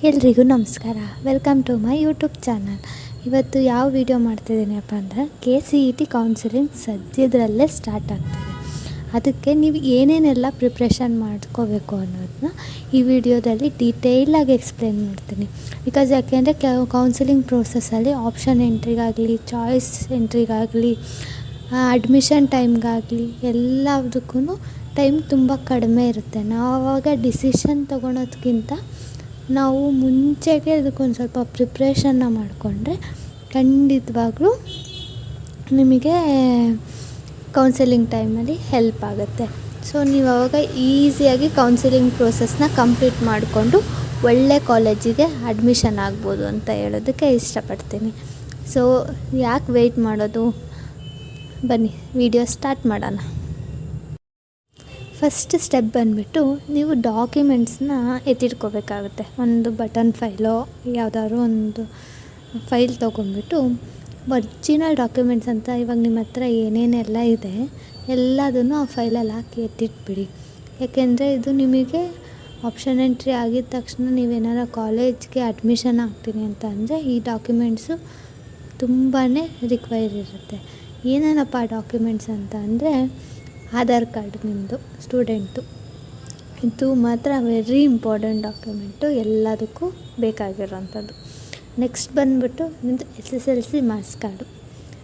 ಎಲ್ರಿಗೂ ನಮಸ್ಕಾರ. Welcome to my YouTube channel. ಇವತ್ತು ಯಾವ ವಿಡಿಯೋ ಮಾಡ್ತಿದ್ದೀನಪ್ಪ ಅಂದರೆ KCET ಕೌನ್ಸಿಲಿಂಗ್ ಸದ್ಯದರಲ್ಲೇ ಸ್ಟಾರ್ಟ್ ಆಗ್ತಿದೆ. ಅದಕ್ಕೆ ನೀವು ಏನೇನೆಲ್ಲ ಪ್ರಿಪ್ರೇಷನ್ ಮಾಡ್ಕೋಬೇಕು ಅನ್ನೋದನ್ನ ಈ ವಿಡಿಯೋದಲ್ಲಿ ಡೀಟೇಲಾಗಿ ಎಕ್ಸ್ಪ್ಲೇನ್ ಮಾಡ್ತೀನಿ. ಯಾಕೆಂದರೆ ಕೌನ್ಸಿಲಿಂಗ್ ಪ್ರೋಸೆಸ್ಸಲ್ಲಿ ಆಪ್ಷನ್ ಎಂಟ್ರಿಗಾಗಲಿ, ಚಾಯ್ಸ್ ಎಂಟ್ರಿಗಾಗಲಿ, ಅಡ್ಮಿಷನ್ ಟೈಮ್ಗಾಗಲಿ ಎಲ್ಲದಕ್ಕೂ ಟೈಮ್ ತುಂಬ ಕಡಿಮೆ ಇರುತ್ತೆ. ನಾವು ಆವಾಗ ಡಿಸಿಷನ್ ತೊಗೊಳೋದ್ಕಿಂತ ನಾವು ಮುಂಚೆಗೆ ಅದಕ್ಕೊಂದು ಸ್ವಲ್ಪ ಪ್ರಿಪ್ರೇಷನ್ನ ಮಾಡಿಕೊಂಡ್ರೆ ಖಂಡಿತವಾಗ್ಲೂ ನಿಮಗೆ ಕೌನ್ಸಿಲಿಂಗ್ ಟೈಮಲ್ಲಿ ಹೆಲ್ಪ್ ಆಗುತ್ತೆ. ಸೊ ನೀವು ಆವಾಗ ಈಸಿಯಾಗಿ ಕೌನ್ಸಿಲಿಂಗ್ ಪ್ರೋಸೆಸ್ನ ಕಂಪ್ಲೀಟ್ ಮಾಡಿಕೊಂಡು ಒಳ್ಳೆ ಕಾಲೇಜಿಗೆ ಅಡ್ಮಿಷನ್ ಆಗ್ಬೋದು ಅಂತ ಹೇಳೋದಕ್ಕೆ ಇಷ್ಟಪಡ್ತೀನಿ. ಸೊ ಯಾಕೆ ವೆಯ್ಟ್ ಮಾಡೋದು, ಬನ್ನಿ ವಿಡಿಯೋ ಸ್ಟಾರ್ಟ್ ಮಾಡೋಣ. ಫಸ್ಟ್ ಸ್ಟೆಪ್ ಬಂದುಬಿಟ್ಟು ನೀವು ಡಾಕ್ಯುಮೆಂಟ್ಸ್ನ ಎತ್ತಿಟ್ಕೋಬೇಕಾಗುತ್ತೆ. ಒಂದು ಬಟನ್ ಫೈಲೋ ಯಾವುದಾದ್ರು ಒಂದು ಫೈಲ್ ತೊಗೊಂಡ್ಬಿಟ್ಟು ಒರಿಜಿನಲ್ ಡಾಕ್ಯುಮೆಂಟ್ಸ್ ಅಂತ ಇವಾಗ ನಿಮ್ಮ ಹತ್ರ ಏನೇನೆಲ್ಲ ಇದೆ ಎಲ್ಲದನ್ನು ಆ ಫೈಲಲ್ಲಿ ಹಾಕಿ ಎತ್ತಿಟ್ಬಿಡಿ. ಯಾಕೆಂದರೆ ಇದು ನಿಮಗೆ ಆಪ್ಷನ್ ಎಂಟ್ರಿ ಆಗಿದ ತಕ್ಷಣ ನೀವೇನಾರ ಕಾಲೇಜ್ಗೆ ಅಡ್ಮಿಷನ್ ಆಗ್ತೀನಿ ಅಂತ ಅಂದರೆ ಈ ಡಾಕ್ಯುಮೆಂಟ್ಸು ತುಂಬಾ ರಿಕ್ವೈರ್ ಇರುತ್ತೆ. ಏನೇನಪ್ಪ ಡಾಕ್ಯುಮೆಂಟ್ಸ್ ಅಂತ ಅಂದರೆ ಆಧಾರ್ ಕಾರ್ಡ್ ನಿಮ್ಮದು ಸ್ಟೂಡೆಂಟು, ಇದು ಮಾತ್ರ ವೆರಿ ಇಂಪಾರ್ಟೆಂಟ್ ಡಾಕ್ಯುಮೆಂಟು, ಎಲ್ಲದಕ್ಕೂ ಬೇಕಾಗಿರೋವಂಥದ್ದು. ನೆಕ್ಸ್ಟ್ ಬಂದುಬಿಟ್ಟು ನಿಮ್ಮದು SSLC ಮಾರ್ಕ್ಸ್ ಕಾರ್ಡು.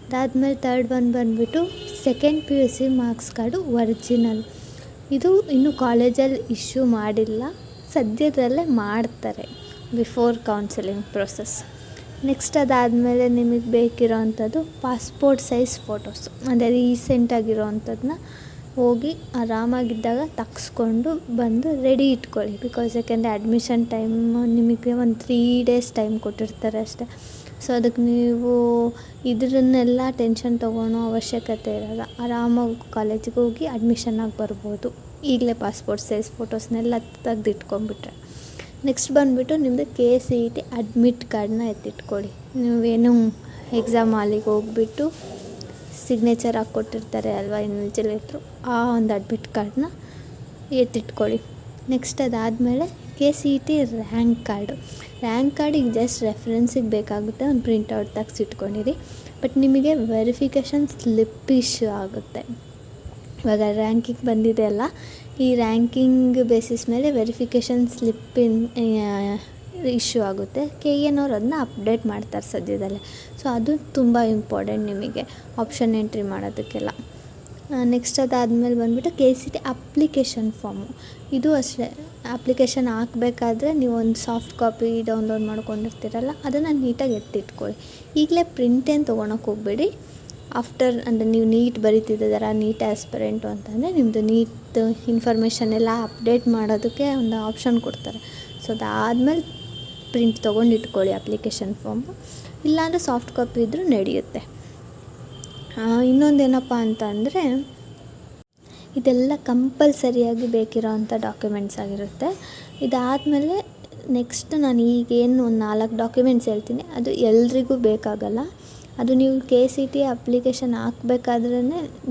ಅದಾದಮೇಲೆ ಥರ್ಡ್ ಒನ್ ಬಂದುಬಿಟ್ಟು second PUC marks card original. ಇದು ಇನ್ನೂ ಕಾಲೇಜಲ್ಲಿ ಇಶ್ಯೂ ಮಾಡಿಲ್ಲ, ಸದ್ಯದಲ್ಲೇ ಮಾಡ್ತಾರೆ ಬಿಫೋರ್ ಕೌನ್ಸಿಲಿಂಗ್ ಪ್ರೋಸೆಸ್. ನೆಕ್ಸ್ಟ್ ಅದಾದಮೇಲೆ ನಿಮಗೆ ಬೇಕಿರೋವಂಥದ್ದು ಪಾಸ್ಪೋರ್ಟ್ ಸೈಜ್ ಫೋಟೋಸು, ಅಂದರೆ ರೀಸೆಂಟಾಗಿರೋವಂಥದ್ದನ್ನ ಹೋಗಿ ಆರಾಮಾಗಿದ್ದಾಗ ತಗ್ಸ್ಕೊಂಡು ಬಂದು ರೆಡಿ ಇಟ್ಕೊಳ್ಳಿ. ಯಾಕೆಂದರೆ ಅಡ್ಮಿಷನ್ ಟೈಮ್ ನಿಮಗೆ ಒಂದು 3 days ಟೈಮ್ ಕೊಟ್ಟಿರ್ತಾರೆ ಅಷ್ಟೇ. ಸೊ ಅದಕ್ಕೆ ನೀವು ಇದರನ್ನೆಲ್ಲ ಟೆನ್ಷನ್ ತೊಗೊಳೋ ಅವಶ್ಯಕತೆ ಇರೋಲ್ಲ. ಆರಾಮಾಗಿ ಕಾಲೇಜಿಗೆ ಹೋಗಿ ಅಡ್ಮಿಷನ್ ಆಗಿ ಬರ್ಬೋದು ಈಗಲೇ ಪಾಸ್ಪೋರ್ಟ್ ಸೈಜ್ ಫೋಟೋಸ್ನೆಲ್ಲ ತೆಗೆದಿಟ್ಕೊಂಡ್ಬಿಟ್ರೆ. ನೆಕ್ಸ್ಟ್ ಬಂದುಬಿಟ್ಟು ನಿಮ್ಮದು KCET ಅಡ್ಮಿಟ್ ಕಾರ್ಡನ್ನ ಎತ್ತಿಟ್ಕೊಳ್ಳಿ. ನೀವೇನು ಎಕ್ಸಾಮ್ ಹಾಲಿಗೆ ಹೋಗ್ಬಿಟ್ಟು ಸಿಗ್ನೇಚರ್ ಹಾಕಿ ಕೊಟ್ಟಿರ್ತಾರೆ ಅಲ್ವಾ ಇನ್ವಿಜಿಲೇಟ್ರು, ಆ ಒಂದು ಅಡ್ಮಿಟ್ ಕಾರ್ಡನ್ನ ಎತ್ತಿಟ್ಕೊಳ್ಳಿ. ನೆಕ್ಸ್ಟ್ ಅದಾದಮೇಲೆ KCET ರ್ಯಾಂಕ್ ಕಾರ್ಡ್ ಈಗ ಜಸ್ಟ್ ರೆಫರೆನ್ಸಿಗೆ ಬೇಕಾಗುತ್ತೆ, ಒಂದು ಪ್ರಿಂಟೌಟ್ ತೆಗ್ಸಿಟ್ಕೊಂಡಿರಿ. ಬಟ್ ನಿಮಗೆ ವೆರಿಫಿಕೇಷನ್ ಸ್ಲಿಪ್ ಇಶ್ಯೂ ಆಗುತ್ತೆ. ಇವಾಗ ರ್ಯಾಂಕಿಂಗ್ ಬಂದಿದೆ ಅಲ್ಲ, ಈ ರ್ಯಾಂಕಿಂಗ್ ಬೇಸಿಸ್ ಮೇಲೆ ವೆರಿಫಿಕೇಷನ್ ಸ್ಲಿಪ್ಪಿನ ಇಶ್ಯೂ ಆಗುತ್ತೆ. KEನವ್ರು ಅದನ್ನ ಅಪ್ಡೇಟ್ ಮಾಡ್ತಾರೆ ಸದ್ಯದಲ್ಲೇ. ಸೊ ಅದು ತುಂಬ ಇಂಪಾರ್ಟೆಂಟ್ ನಿಮಗೆ ಆಪ್ಷನ್ ಎಂಟ್ರಿ ಮಾಡೋದಕ್ಕೆಲ್ಲ. ನೆಕ್ಸ್ಟ್ ಅದಾದಮೇಲೆ ಬಂದುಬಿಟ್ಟು KCET ಅಪ್ಲಿಕೇಶನ್ ಫಾರ್ಮು. ಇದು ಅಷ್ಟೇ, ಅಪ್ಲಿಕೇಶನ್ ಹಾಕಬೇಕಾದ್ರೆ ನೀವು ಒಂದು ಸಾಫ್ಟ್ ಕಾಪಿ ಡೌನ್ಲೋಡ್ ಮಾಡ್ಕೊಂಡಿರ್ತೀರಲ್ಲ, ಅದನ್ನು ನೀಟಾಗಿ ಎತ್ತಿಟ್ಕೊಳ್ಳಿ. ಈಗಲೇ ಪ್ರಿಂಟ್ ಏನು ತೊಗೊಳಕ್ಕೆ ಹೋಗಬೇಡಿ. ಆಫ್ಟರ್ ಅಂದರೆ ನೀವು ನೀಟ್ ಬರೀತಿದ್ದಾರ, ನೀಟ್ ಆಸ್ಪಿರೆಂಟು ಅಂತಂದರೆ ನಿಮ್ಮದು ನೀಟ್ ಇನ್ಫಾರ್ಮೇಷನ್ ಎಲ್ಲ ಅಪ್ಡೇಟ್ ಮಾಡೋದಕ್ಕೆ ಒಂದು ಆಪ್ಷನ್ ಕೊಡ್ತಾರೆ. ಸೊ ಅದಾದಮೇಲೆ ಪ್ರಿಂಟ್ ತೊಗೊಂಡು ಇಟ್ಕೊಳ್ಳಿ ಅಪ್ಲಿಕೇಶನ್ ಫಾರ್ಮು, ಇಲ್ಲಾಂದರೆ ಸಾಫ್ಟ್ ಕಾಪಿ ಇದ್ದರೂ ನಡೆಯುತ್ತೆ. ಇನ್ನೊಂದೇನಪ್ಪ ಅಂತ ಅಂದರೆ ಇದೆಲ್ಲ ಕಂಪಲ್ಸರಿಯಾಗಿ ಬೇಕಿರೋವಂಥ ಡಾಕ್ಯುಮೆಂಟ್ಸ್ ಆಗಿರುತ್ತೆ. ಇದಾದಮೇಲೆ ನೆಕ್ಸ್ಟ್ ನಾನು ಈಗೇನು ಒಂದು 4 ಡಾಕ್ಯುಮೆಂಟ್ಸ್ ಹೇಳ್ತೀನಿ, ಅದು ಎಲ್ರಿಗೂ ಬೇಕಾಗಲ್ಲ. ಅದು ನೀವು KCET ಅಪ್ಲಿಕೇಶನ್ ಹಾಕಬೇಕಾದ್ರೇ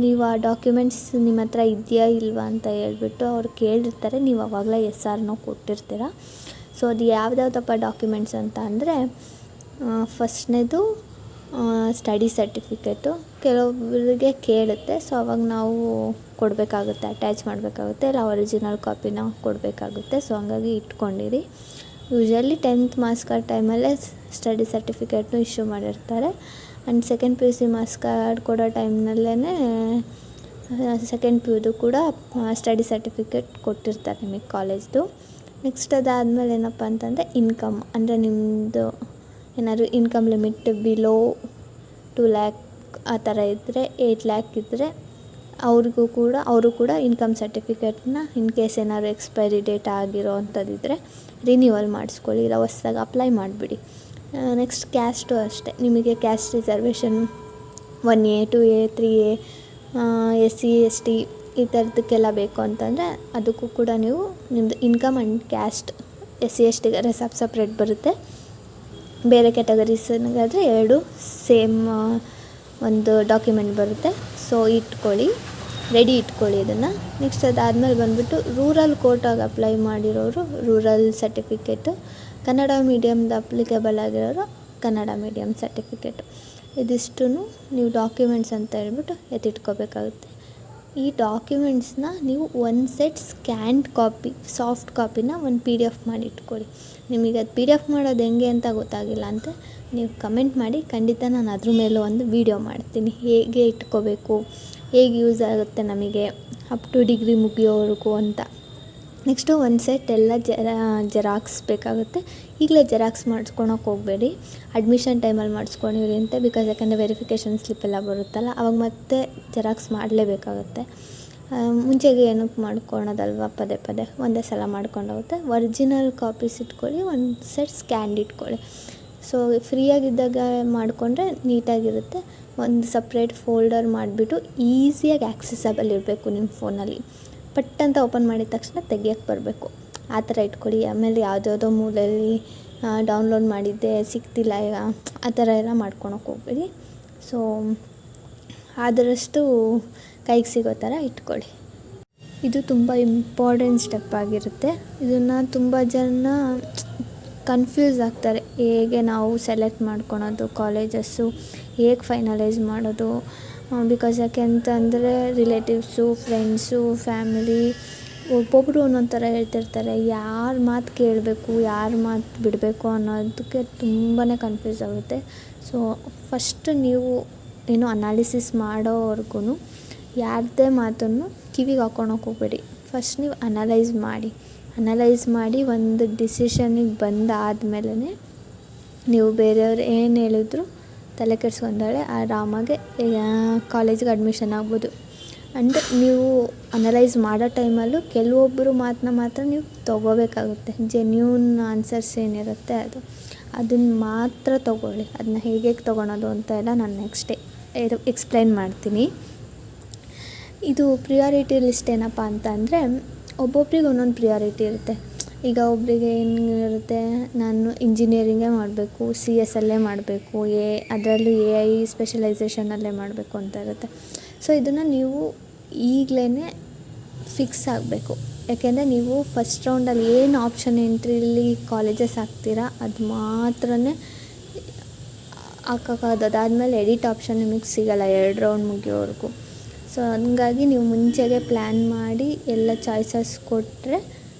ನೀವು ಆ ಡಾಕ್ಯುಮೆಂಟ್ಸ್ ನಿಮ್ಮ ಹತ್ರ ಇದೆಯಾ ಇಲ್ವಾ ಅಂತ ಹೇಳ್ಬಿಟ್ಟು ಅವ್ರು ಕೇಳಿರ್ತಾರೆ, ನೀವು ಆವಾಗಲೇ ಎಸ್ ಆರ್ ನೋ ಕೊಟ್ಟಿರ್ತೀರ. ಸೊ ಅದು ಯಾವುದ್ಯಾವ್ದಪ್ಪ ಡಾಕ್ಯುಮೆಂಟ್ಸ್ ಅಂತ ಅಂದರೆ ಫಸ್ಟ್ನೇದು ಸ್ಟಡಿ ಸರ್ಟಿಫಿಕೇಟು. ಕೆಲವೊಬ್ಬರಿಗೆ ಕೇಳುತ್ತೆ, ಸೊ ಅವಾಗ ನಾವು ಕೊಡಬೇಕಾಗುತ್ತೆ, ಅಟ್ಯಾಚ್ ಮಾಡಬೇಕಾಗುತ್ತೆ, ಇಲ್ಲ ಒರಿಜಿನಲ್ ಕಾಪಿನ ಕೊಡಬೇಕಾಗುತ್ತೆ. ಸೊ ಹಂಗಾಗಿ ಇಟ್ಕೊಂಡಿರಿ. ಯೂಶ್ವಲಿ 10th ಮಾರ್ಕ್ಸ್ ಕಾರ್ಡ್ ಟೈಮಲ್ಲೇ ಸ್ಟಡಿ ಸರ್ಟಿಫಿಕೇಟ್ನು ಇಶ್ಯೂ ಮಾಡಿರ್ತಾರೆ. And second PUC marks card ಕೊಡೋ ಟೈಮ್ನಲ್ಲೇ ಸೆಕೆಂಡ್ PUದು ಕೂಡ ಸ್ಟಡಿ ಸರ್ಟಿಫಿಕೇಟ್ ಕೊಟ್ಟಿರ್ತಾರೆ ನಿಮಗೆ ಕಾಲೇಜ್ದು. ನೆಕ್ಸ್ಟ್ ಅದಾದಮೇಲೆ ಏನಪ್ಪ ಅಂತಂದರೆ ಇನ್ಕಮ್, ಅಂದರೆ ನಿಮ್ಮದು ಏನಾದ್ರು ಇನ್ಕಮ್ ಲಿಮಿಟ್ ಬಿಲೋ 2 lakh ಆ ಥರ ಇದ್ದರೆ, 8 lakh ಇದ್ದರೆ ಅವರು ಕೂಡ ಇನ್ಕಮ್ ಸರ್ಟಿಫಿಕೇಟ್ನ ಇನ್ ಕೇಸ್ ಏನಾದ್ರು ಎಕ್ಸ್ಪೈರಿ ಡೇಟ್ ಆಗಿರೋ ಅಂಥದ್ದಿದ್ದರೆ ರಿನ್ಯೂವಲ್ ಮಾಡಿಸ್ಕೊಳ್ಳಿ, ಇಲ್ಲ ಹೊಸ್ದಾಗಿ ಅಪ್ಲೈ ಮಾಡಿಬಿಡಿ. ನೆಕ್ಸ್ಟ್ ಕ್ಯಾಸ್ಟು ಅಷ್ಟೇ, ನಿಮಗೆ caste reservation 1A 2A 3A SC ST ಈ ಥರದಕ್ಕೆಲ್ಲ ಬೇಕು ಅಂತಂದರೆ ಅದಕ್ಕೂ ಕೂಡ ನೀವು ನಿಮ್ಮದು ಇನ್ಕಮ್ ಆ್ಯಂಡ್ ಕ್ಯಾಸ್ಟ್ SC STಗಾದ್ರೆ ಸಪ್ರೇಟ್ ಬರುತ್ತೆ, ಬೇರೆ ಕ್ಯಾಟಗರೀಸ್ಗಾದರೆ 2 ಸೇಮ್ ಒಂದು ಡಾಕ್ಯುಮೆಂಟ್ ಬರುತ್ತೆ. ಸೊ ಇಟ್ಕೊಳ್ಳಿ. ರೆಡಿ ಇಟ್ಕೊಳ್ಳಿ ಇದನ್ನು. ನೆಕ್ಸ್ಟ್ ಅದಾದಮೇಲೆ ಬಂದುಬಿಟ್ಟು ರೂರಲ್ ಕೋಟಾಗೆ ಅಪ್ಲೈ ಮಾಡಿರೋರು ರೂರಲ್ ಸರ್ಟಿಫಿಕೇಟು, ಕನ್ನಡ ಮೀಡಿಯಮ್ದು ಅಪ್ಲಿಕೇಬಲ್ ಆಗಿರೋರು ಕನ್ನಡ ಮೀಡಿಯಮ್ ಸರ್ಟಿಫಿಕೇಟು, ಇದಿಷ್ಟು ನೀವು ಡಾಕ್ಯುಮೆಂಟ್ಸ್ ಅಂತ ಹೇಳ್ಬಿಟ್ಟು ಎತ್ತಿಟ್ಕೋಬೇಕಾಗುತ್ತೆ. ಈ ಡಾಕ್ಯುಮೆಂಟ್ಸ್ನ ನೀವು ಒಂದು ಸೆಟ್ ಸ್ಕ್ಯಾನ್ಡ್ ಕಾಪಿ, ಸಾಫ್ಟ್ ಕಾಪಿನ ಒಂದು PDF ಮಾಡಿ ಇಟ್ಕೊಳ್ಳಿ. ನಿಮಗೆ ಅದು PDF ಮಾಡೋದು ಹೆಂಗೆ ಅಂತ ಗೊತ್ತಾಗಿಲ್ಲ ಅಂತ ನೀವು ಕಮೆಂಟ್ ಮಾಡಿ, ಖಂಡಿತ ನಾನು ಅದ್ರ ಮೇಲೂ ಒಂದು ವೀಡಿಯೋ ಮಾಡ್ತೀನಿ, ಹೇಗೆ ಇಟ್ಕೋಬೇಕು, ಹೇಗೆ ಯೂಸ್ ಆಗುತ್ತೆ ನಮಗೆ ಅಪ್ ಟು ಡಿಗ್ರಿ ಮುಗಿಯೋವರೆಗೂ ಅಂತ. ನೆಕ್ಸ್ಟು ಒಂದು ಸೆಟ್ ಎಲ್ಲ ಜೆರಾಕ್ಸ್ ಬೇಕಾಗುತ್ತೆ. ಈಗಲೇ ಜೆರಾಕ್ಸ್ ಮಾಡಿಸ್ಕೊಳಕ್ಕೆ ಹೋಗಬೇಡಿ, ಅಡ್ಮಿಷನ್ ಟೈಮಲ್ಲಿ ಮಾಡಿಸ್ಕೊಂಡಿರಿ ಅಂತ. ಯಾಕಂದರೆ ವೆರಿಫಿಕೇಷನ್ ಸ್ಲಿಪ್ ಎಲ್ಲ ಬರುತ್ತಲ್ಲ, ಅವಾಗ ಮತ್ತೆ ಜೆರಾಕ್ಸ್ ಮಾಡಲೇಬೇಕಾಗುತ್ತೆ. ಮುಂಚೆಗೆ ಏನಕ್ಕೆ ಮಾಡ್ಕೊಳೋದಲ್ವ ಪದೇ ಒಂದೇ ಸಲ ಮಾಡ್ಕೊಂಡೋಗುತ್ತೆ. ಒರಿಜಿನಲ್ ಕಾಪೀಸ್ ಇಟ್ಕೊಳ್ಳಿ, ಒಂದು ಸೆಟ್ ಸ್ಕ್ಯಾನ್ಡ್ ಇಟ್ಕೊಳ್ಳಿ. ಸೊ ಫ್ರೀಯಾಗಿದ್ದಾಗ ಮಾಡಿಕೊಂಡ್ರೆ ನೀಟಾಗಿರುತ್ತೆ. ಒಂದು ಸಪ್ರೇಟ್ ಫೋಲ್ಡರ್ ಮಾಡಿಬಿಟ್ಟು ಈಸಿಯಾಗಿ ಆ್ಯಕ್ಸೆಸಬಲ್ ಇರಬೇಕು ನಿಮ್ಮ ಫೋನಲ್ಲಿ. ಪಟ್ಟಂತ ಓಪನ್ ಮಾಡಿದ ತಕ್ಷಣ ತೆಗಿಯೋಕ್ಕೆ ಬರಬೇಕು, ಆ ಥರ ಇಟ್ಕೊಳ್ಳಿ. ಆಮೇಲೆ ಯಾವುದ್ಯಾವುದೋ ಮೂಲೆಯಲ್ಲಿ ಡೌನ್ಲೋಡ್ ಮಾಡಿದ್ದೆ ಸಿಗ್ತಿಲ್ಲ ಈಗ, ಆ ಥರ ಎಲ್ಲ ಮಾಡ್ಕೊಳಕ್ಕೆ ಹೋಗ್ಬೇಡಿ. ಸೊ ಆದಷ್ಟು ಕೈಗೆ ಸಿಗೋ ಥರ ಇಟ್ಕೊಳ್ಳಿ. ಇದು ತುಂಬ ಇಂಪಾರ್ಟೆಂಟ್ ಸ್ಟೆಪ್ ಆಗಿರುತ್ತೆ. ಇದನ್ನು ತುಂಬ ಜನ ಕನ್ಫ್ಯೂಸ್ ಆಗ್ತಾರೆ, ಹೇಗೆ ನಾವು ಸೆಲೆಕ್ಟ್ ಮಾಡ್ಕೊಳೋದು ಕಾಲೇಜಸ್ಸು, ಹೇಗೆ ಫೈನಲೈಸ್ ಮಾಡೋದು. ಯಾಕೆ ಅಂತಂದರೆ ರಿಲೇಟಿವ್ಸು, ಫ್ರೆಂಡ್ಸು, ಫ್ಯಾಮಿಲಿ ಒಬ್ಬೊಬ್ಬರು ಒಂದೊಂದು ಥರ ಹೇಳ್ತಿರ್ತಾರೆ. ಯಾರ ಮಾತು ಕೇಳಬೇಕು, ಯಾರ ಮಾತು ಬಿಡಬೇಕು ಅನ್ನೋದಕ್ಕೆ ತುಂಬಾ ಕನ್ಫ್ಯೂಸ್ ಆಗುತ್ತೆ. ಸೊ ಫಸ್ಟ್ ನೀವು ಏನು ಅನಾಲಿಸಿಸ್ ಮಾಡೋವರೆಗೂ ಯಾರದ್ದೇ ಮಾತನ್ನು ಕಿವಿಗೆ ಹಾಕ್ಕೊಳಕ್ಕೆ ಹೋಗಬೇಡಿ. ಫಸ್ಟ್ ನೀವು ಅನಲೈಸ್ ಮಾಡಿ ಒಂದು ಡಿಸಿಷನಿಗೆ ಬಂದಾದಮೇಲೆ ನೀವು ಬೇರೆಯವ್ರು ಏನು ಹೇಳಿದ್ರು ತಲೆ ಕೆಡಿಸ್ಕೊಂಡಾಳೆ ಆರಾಮಾಗೆ ಕಾಲೇಜಿಗೆ ಅಡ್ಮಿಷನ್ ಆಗ್ಬೋದು. ಆ್ಯಂಡ್ ನೀವು ಅನಲೈಸ್ ಮಾಡೋ ಟೈಮಲ್ಲೂ ಕೆಲವೊಬ್ಬರು ಮಾತನ್ನ ಮಾತ್ರ ನೀವು ತೊಗೋಬೇಕಾಗುತ್ತೆ. ಜೆನ್ಯೂನ್ ಆನ್ಸರ್ಸ್ ಏನಿರುತ್ತೆ ಅದನ್ನು ಮಾತ್ರ ತೊಗೊಳ್ಳಿ. ಅದನ್ನ ಹೇಗೆ ತೊಗೊಳೋದು ಅಂತ ಎಲ್ಲ ನಾನು ನೆಕ್ಸ್ಟ್ ಎಕ್ಸ್ಪ್ಲೈನ್ ಮಾಡ್ತೀನಿ. ಇದು ಪ್ರಿಯಾರಿಟಿ ಲಿಸ್ಟ್ ಏನಪ್ಪ ಅಂತ ಅಂದರೆ, ಒಬ್ಬೊಬ್ರಿಗೆ ಒಂದೊಂದು ಪ್ರಿಯಾರಿಟಿ ಇರುತ್ತೆ. ಈಗ ಒಬ್ಬರಿಗೆ ಏನಿರುತ್ತೆ, ನಾನು ಇಂಜಿನಿಯರಿಂಗೇ ಮಾಡಬೇಕು, CS ಅಲ್ಲೇ ಮಾಡಬೇಕು, ಅದರಲ್ಲೂ AI ಸ್ಪೆಷಲೈಸೇಷನಲ್ಲೇ ಮಾಡಬೇಕು ಅಂತ ಇರುತ್ತೆ. ಸೊ ಇದನ್ನು ನೀವು ಈಗಲೇ ಫಿಕ್ಸ್ ಆಗಬೇಕು. ಯಾಕೆಂದರೆ ನೀವು ಫಸ್ಟ್ ರೌಂಡಲ್ಲಿ ಏನು ಆಪ್ಷನ್ ಎಂಟ್ರಿಲಿ ಕಾಲೇಜಸ್ ಹಾಕ್ತೀರಾ ಅದು ಮಾತ್ರ ಹಾಕೋಕ್ಕಾಗೋದು. ಅದಾದಮೇಲೆ ಎಡಿಟ್ ಆಪ್ಷನ್ ನಿಮಗೆ ಸಿಗೋಲ್ಲ 2 ರೌಂಡ್ ಮುಗಿಯೋವರೆಗೂ. ಸೊ ಹಂಗಾಗಿ ನೀವು ಮುಂಚೆಗೆ ಪ್ಲ್ಯಾನ್ ಮಾಡಿ ಎಲ್ಲ ಚಾಯ್ಸಸ್ ಕೊಟ್ಟರೆ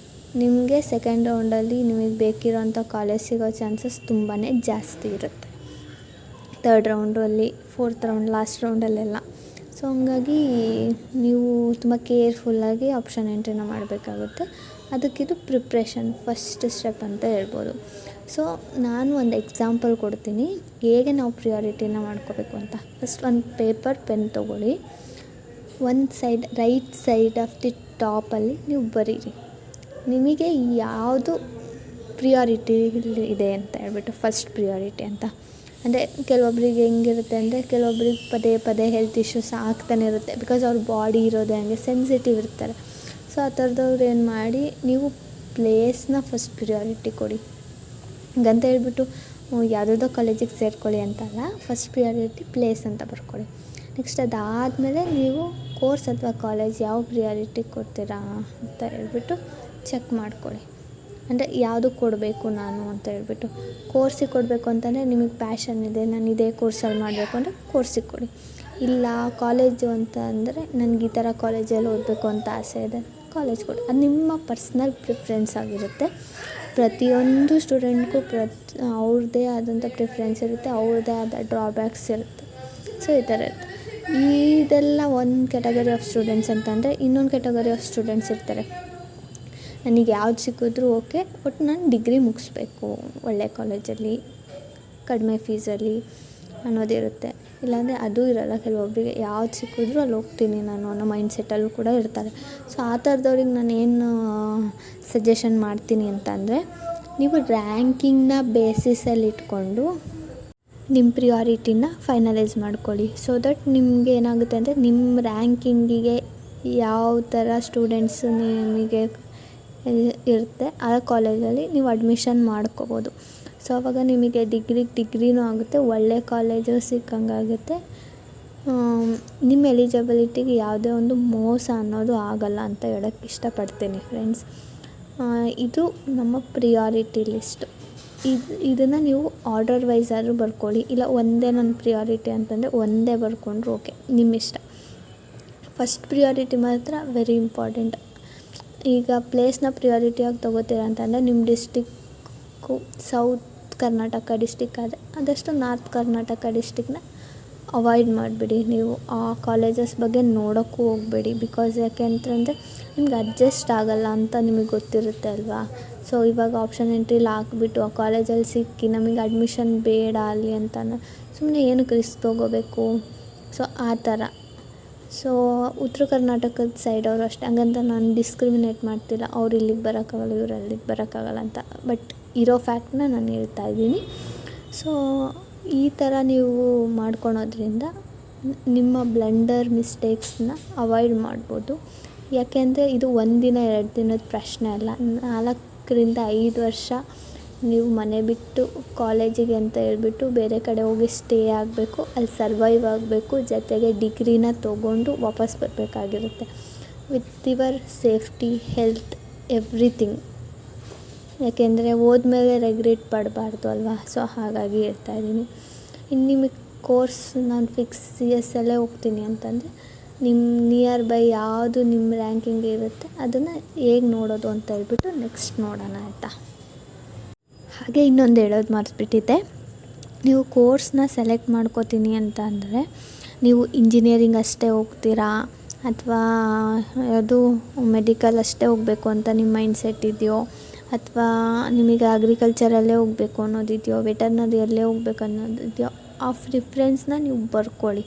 ನಿಮಗೆ ಸೆಕೆಂಡ್ ರೌಂಡಲ್ಲಿ ನಿಮಗೆ ಬೇಕಿರೋಂಥ ಕಾಲೇಜ್ ಸಿಗೋ ಚಾನ್ಸಸ್ ತುಂಬಾ ಜಾಸ್ತಿ ಇರುತ್ತೆ. 3rd ರೌಂಡಲ್ಲಿ, 4th ರೌಂಡ್, ಲಾಸ್ಟ್ ರೌಂಡಲ್ಲೆಲ್ಲ. ಸೊ ಹಂಗಾಗಿ ನೀವು ತುಂಬ ಕೇರ್ಫುಲ್ಲಾಗಿ ಆಪ್ಷನ್ ಎಂಟ್ರಿನ ಮಾಡಬೇಕಾಗುತ್ತೆ. ಅದಕ್ಕಿದು ಪ್ರಿಪ್ರೇಷನ್ ಫಸ್ಟ್ ಸ್ಟೆಪ್ ಅಂತ ಹೇಳ್ಬೋದು. ಸೊ ನಾನು ಒಂದು ಎಕ್ಸಾಂಪಲ್ ಕೊಡ್ತೀನಿ, ಹೇಗೆ ನಾವು ಪ್ರಿಯಾರಿಟಿನ ಮಾಡ್ಕೋಬೇಕು ಅಂತ. ಫಸ್ಟ್ ಒಂದು ಪೇಪರ್ ಪೆನ್ ತೊಗೊಳ್ಳಿ, ಒಂದು side right side of the ಟಾಪಲ್ಲಿ ನೀವು ಬರೀರಿ ನಿಮಗೆ ಯಾವುದು ಪ್ರಿಯಾರಿಟಿ ಇದೆ ಅಂತ ಹೇಳ್ಬಿಟ್ಟು. ಫಸ್ಟ್ ಪ್ರಿಯಾರಿಟಿ ಅಂತ ಅಂದರೆ ಕೆಲವೊಬ್ಬರಿಗೆ ಹೆಂಗಿರುತ್ತೆ ಅಂದರೆ, ಕೆಲವೊಬ್ಬರಿಗೆ ಪದೇ ಹೆಲ್ತ್ ಇಶ್ಯೂಸ್ ಆಗ್ತಾನೆ ಇರುತ್ತೆ. ಅವ್ರ ಬಾಡಿ ಇರೋದೇ ಹಂಗೆ ಸೆನ್ಸಿಟಿವ್ ಇರ್ತಾರೆ. ಸೊ ಆ ಥರದವ್ರು ಏನು ಮಾಡಿ, ನೀವು ಪ್ಲೇಸ್ನ ಫಸ್ಟ್ ಪ್ರಿಯಾರಿಟಿ ಕೊಡಿ. ಹಂಗಂತ ಹೇಳ್ಬಿಟ್ಟು ಯಾವುದೋ ಕಾಲೇಜಿಗೆ ಸೇರ್ಕೊಳ್ಳಿ ಅಂತಲ್ಲ, ಫಸ್ಟ್ ಪ್ರಿಯಾರಿಟಿ ಪ್ಲೇಸ್ ಅಂತ ಬರ್ಕೊಳ್ಳಿ. ನೆಕ್ಸ್ಟ್ ಅದಾದಮೇಲೆ ನೀವು ಕೋರ್ಸ್ ಅಥವಾ ಕಾಲೇಜ್ ಯಾವ ಪ್ರಿಯಾರಿಟಿ ಕೊಡ್ತೀರಾ ಅಂತ ಹೇಳ್ಬಿಟ್ಟು ಚೆಕ್ ಮಾಡ್ಕೊಳ್ಳಿ. ಅಂದರೆ ಯಾವುದು ಕೊಡಬೇಕು ನಾನು ಅಂತ ಹೇಳ್ಬಿಟ್ಟು. ಕೋರ್ಸಿಗೆ ಕೊಡಬೇಕು ಅಂತಂದರೆ ನಿಮಗೆ ಪ್ಯಾಷನ್ ಇದೆ, ನಾನು ಇದೇ ಕೋರ್ಸಲ್ಲಿ ಮಾಡಬೇಕು ಅಂದರೆ ಕೋರ್ಸಿಗೆ ಕೊಡಿ. ಇಲ್ಲ ಕಾಲೇಜು ಅಂತ ಅಂದರೆ ನನಗೆ ಈ ಥರ ಕಾಲೇಜಲ್ಲಿ ಓದಬೇಕು ಅಂತ ಆಸೆ ಇದೆ, ಕಾಲೇಜ್ ಕೊಡಿ. ಅದು ನಿಮ್ಮ ಪರ್ಸ್ನಲ್ ಪ್ರಿಫರೆನ್ಸ್ ಆಗಿರುತ್ತೆ. ಪ್ರತಿಯೊಂದು ಸ್ಟೂಡೆಂಟ್ಗೂ ಅವ್ರದ್ದೇ ಆದಂಥ ಪ್ರಿಫರೆನ್ಸ್ ಇರುತ್ತೆ, ಅವ್ರದ್ದೇ ಆದ ಡ್ರಾಬ್ಯಾಕ್ಸ್ ಇರುತ್ತೆ. ಸೊ ಈ ಥರ ಇರುತ್ತೆ. ಇದೆಲ್ಲ ಒಂದು ಕ್ಯಾಟಗರಿ ಆಫ್ ಸ್ಟೂಡೆಂಟ್ಸ್ ಅಂತಂದರೆ, ಇನ್ನೊಂದು ಕ್ಯಾಟಗರಿ ಆಫ್ ಸ್ಟೂಡೆಂಟ್ಸ್ ಇರ್ತಾರೆ, ನನಗೆ ಯಾವ್ದು ಸಿಕ್ಕಿದ್ರೂ ಓಕೆ, ಬಟ್ ನಾನು ಡಿಗ್ರಿ ಮುಗಿಸ್ಬೇಕು ಒಳ್ಳೆ ಕಾಲೇಜಲ್ಲಿ ಕಡಿಮೆ ಫೀಸಲ್ಲಿ ಅನ್ನೋದಿರುತ್ತೆ. ಇಲ್ಲಾಂದರೆ ಅದೂ ಇರೋಲ್ಲ. ಕೆಲವೊಬ್ಬರಿಗೆ ಯಾವ್ದು ಸಿಕ್ಕಿದ್ರೂ ಅಲ್ಲಿ ಹೋಗ್ತೀನಿ ನಾನು ಅನ್ನೋ ಮೈಂಡ್ಸೆಟ್ಟಲ್ಲೂ ಕೂಡ ಇರ್ತಾರೆ. ಸೊ ಆ ಥರದವ್ರಿಗೆ ನಾನು ಏನು ಸಜೆಷನ್ ಮಾಡ್ತೀನಿ ಅಂತಂದರೆ, ನೀವು ರ್ಯಾಂಕಿಂಗ್ನ ಬೇಸಿಸಲ್ಲಿ ಇಟ್ಕೊಂಡು ನಿಮ್ಮ ಪ್ರಿಯಾರಿಟಿನ ಫೈನಲೈಸ್ ಮಾಡ್ಕೊಳ್ಳಿ. ಸೊ ದಟ್ ನಿಮಗೆ ಏನಾಗುತ್ತೆ ಅಂದರೆ, ನಿಮ್ಮ ರ್ಯಾಂಕಿಂಗಿಗೆ ಯಾವ ಥರ ಸ್ಟೂಡೆಂಟ್ಸ್ ನಿಮಗೆ ಇರುತ್ತೆ ಆ ಕಾಲೇಜಲ್ಲಿ ನೀವು ಅಡ್ಮಿಷನ್ ಮಾಡ್ಕೋಬೋದು. ಸೊ ಆವಾಗ ನಿಮಗೆ ಡಿಗ್ರಿನೂ ಆಗುತ್ತೆ, ಒಳ್ಳೆ ಕಾಲೇಜು ಸಿಕ್ಕಂಗಾಗುತ್ತೆ. ನಿಮ್ಮ ಎಲಿಜಿಬಿಲಿಟಿಗೆ ಯಾವುದೇ ಒಂದು ಮೋಸ ಅನ್ನೋದು ಆಗಲ್ಲ ಅಂತ ಹೇಳೋಕ್ಕೆ ಇಷ್ಟಪಡ್ತೀನಿ ಫ್ರೆಂಡ್ಸ್. ಇದು ನಮ್ಮ ಪ್ರಿಯಾರಿಟಿ ಲಿಸ್ಟು. ಇದನ್ನು ನೀವು ಆರ್ಡರ್ ವೈಸ್ ಆದರೂ ಬರ್ಕೊಳ್ಳಿ, ಇಲ್ಲ ಒಂದೇ ನನ್ನ ಪ್ರಿಯಾರಿಟಿ ಅಂತಂದರೆ ಒಂದೇ ಬರ್ಕೊಂಡ್ರು ಓಕೆ, ನಿಮ್ಮಿಷ್ಟ. ಫಸ್ಟ್ ಪ್ರಿಯಾರಿಟಿ ಮಾತ್ರ ವೆರಿ ಇಂಪಾರ್ಟೆಂಟ್. ಈಗ ಪ್ಲೇಸ್ನ ಪ್ರಿಯಾರಿಟಿಯಾಗಿ ತೊಗೋತೀರ ಅಂತಂದರೆ ನಿಮ್ಮ ಡಿಸ್ಟಿಕ್ಕು ಸೌತ್ ಕರ್ನಾಟಕ ಡಿಸ್ಟಿಕ್ ಆದರೆ ಆದಷ್ಟು ನಾರ್ತ್ ಕರ್ನಾಟಕ ಡಿಸ್ಟಿಕ್ನ ಅವಾಯ್ಡ್ ಮಾಡಿಬಿಡಿ. ನೀವು ಆ ಕಾಲೇಜಸ್ ಬಗ್ಗೆ ನೋಡೋಕ್ಕೂ ಹೋಗಬೇಡಿ. ಬಿಕಾಸ್ ಯಾಕೆ ಅಂತಂದರೆ ನಿಮ್ಗೆ ಅಡ್ಜಸ್ಟ್ ಆಗೋಲ್ಲ ಅಂತ ನಿಮಗೆ ಗೊತ್ತಿರುತ್ತೆ ಅಲ್ವಾ. ಸೊ ಇವಾಗ ಆಪ್ಷನ್ ಎಂಟ್ರಿಲಿ ಹಾಕ್ಬಿಟ್ಟು ಆ ಕಾಲೇಜಲ್ಲಿ ಸಿಕ್ಕಿ ನಮಗೆ ಅಡ್ಮಿಷನ್ ಬೇಡ ಅಲ್ಲಿ ಅಂತ ಸುಮ್ಮನೆ ಏನಕ್ಕೆ ರಿಸ್ಕ್ ತೊಗೋಬೇಕು. ಸೊ ಆ ಥರ. ಸೊ ಉತ್ತರ ಕರ್ನಾಟಕದ ಸೈಡವರು ಅಷ್ಟೇ, ಹಂಗಂತ ನಾನು ಡಿಸ್ಕ್ರಿಮಿನೇಟ್ ಮಾಡ್ತಿಲ್ಲ, ಅವ್ರು ಇಲ್ಲಿಗೆ ಬರೋಕ್ಕಾಗಲ್ಲ ಇವ್ರು ಅಲ್ಲಿಗೆ ಬರೋಕ್ಕಾಗಲ್ಲ ಅಂತ. ಬಟ್ ಇರೋ ಫ್ಯಾಕ್ಟ್ನ ನಾನು ಹೇಳ್ತಾ ಇದ್ದೀನಿ. ಸೊ ಈ ಥರ ನೀವು ಮಾಡ್ಕೊಳೋದ್ರಿಂದ ನಿಮ್ಮ ಬ್ಲಂಡರ್ ಮಿಸ್ಟೇಕ್ಸ್ನ ಅವಾಯ್ಡ್ ಮಾಡ್ಬೋದು. ಯಾಕೆಂದರೆ ಇದು 1 ದಿನ 2 ದಿನದ ಪ್ರಶ್ನೆ ಅಲ್ಲ, 4 ವರ್ಷ ನೀವು ಮನೆ ಬಿಟ್ಟು ಕಾಲೇಜಿಗೆ ಅಂತ ಹೇಳ್ಬಿಟ್ಟು ಬೇರೆ ಕಡೆ ಹೋಗಿ ಸ್ಟೇ ಆಗಬೇಕು, ಅಲ್ಲಿ ಸರ್ವೈವ್ ಆಗಬೇಕು, ಜೊತೆಗೆ ಡಿಗ್ರಿನ ತೊಗೊಂಡು ವಾಪಸ್ ಬರಬೇಕಾಗಿರುತ್ತೆ with your safety, health, everything. ಯಾಕೆಂದರೆ ಹೋದ್ಮೇಲೆ ರೆಗ್ರೆಟ್ ಪಡಬಾರ್ದು ಅಲ್ವಾ. ಸೊ ಹಾಗಾಗಿ ಹೇಳ್ತಾಯಿದ್ದೀನಿ. ಇನ್ನು ನಿಮಗೆ ಕೋರ್ಸ್ ನಾನು ಫಿಕ್ಸ್ CS ಹೋಗ್ತೀನಿ ಅಂತಂದರೆ ನಿಮ್ಮ ನಿಯರ್ ಬೈ ಯಾವುದು ನಿಮ್ಮ ರ್ಯಾಂಕಿಂಗ್ ಇರುತ್ತೆ ಅದನ್ನು ಹೇಗೆ ನೋಡೋದು ಅಂತ ಹೇಳ್ಬಿಟ್ಟು ನೆಕ್ಸ್ಟ್ ನೋಡೋಣ ಆಯಿತಾ. ಹಾಗೆ ಇನ್ನೊಂದು ಹೇಳೋದು ಮರೆತುಬಿಟ್ಟಿದ್ದೆ. ನೀವು ಕೋರ್ಸ್ನ ಸೆಲೆಕ್ಟ್ ಮಾಡ್ಕೋತೀನಿ ಅಂತ ಅಂದರೆ ನೀವು ಇಂಜಿನಿಯರಿಂಗ್ ಅಷ್ಟೇ ಹೋಗ್ತೀರಾ ಅಥವಾ ಅದು ಮೆಡಿಕಲ್ ಅಷ್ಟೇ ಹೋಗಬೇಕು ಅಂತ ನಿಮ್ಮ ಮೈಂಡ್ ಸೆಟ್ ಇದೆಯೋ, ಅಥವಾ ನಿಮಗೆ ಅಗ್ರಿಕಲ್ಚರಲ್ಲೇ ಹೋಗಬೇಕು ಅನ್ನೋದಿದೆಯೋ, ವೆಟರ್ನರಿಯಲ್ಲೇ ಹೋಗ್ಬೇಕು ಅನ್ನೋದಿದೆಯೋ, ಆ ಪ್ರಿಫರೆನ್ಸ್ನ ನೀವು ಬರ್ಕೊಳ್ಳಿ.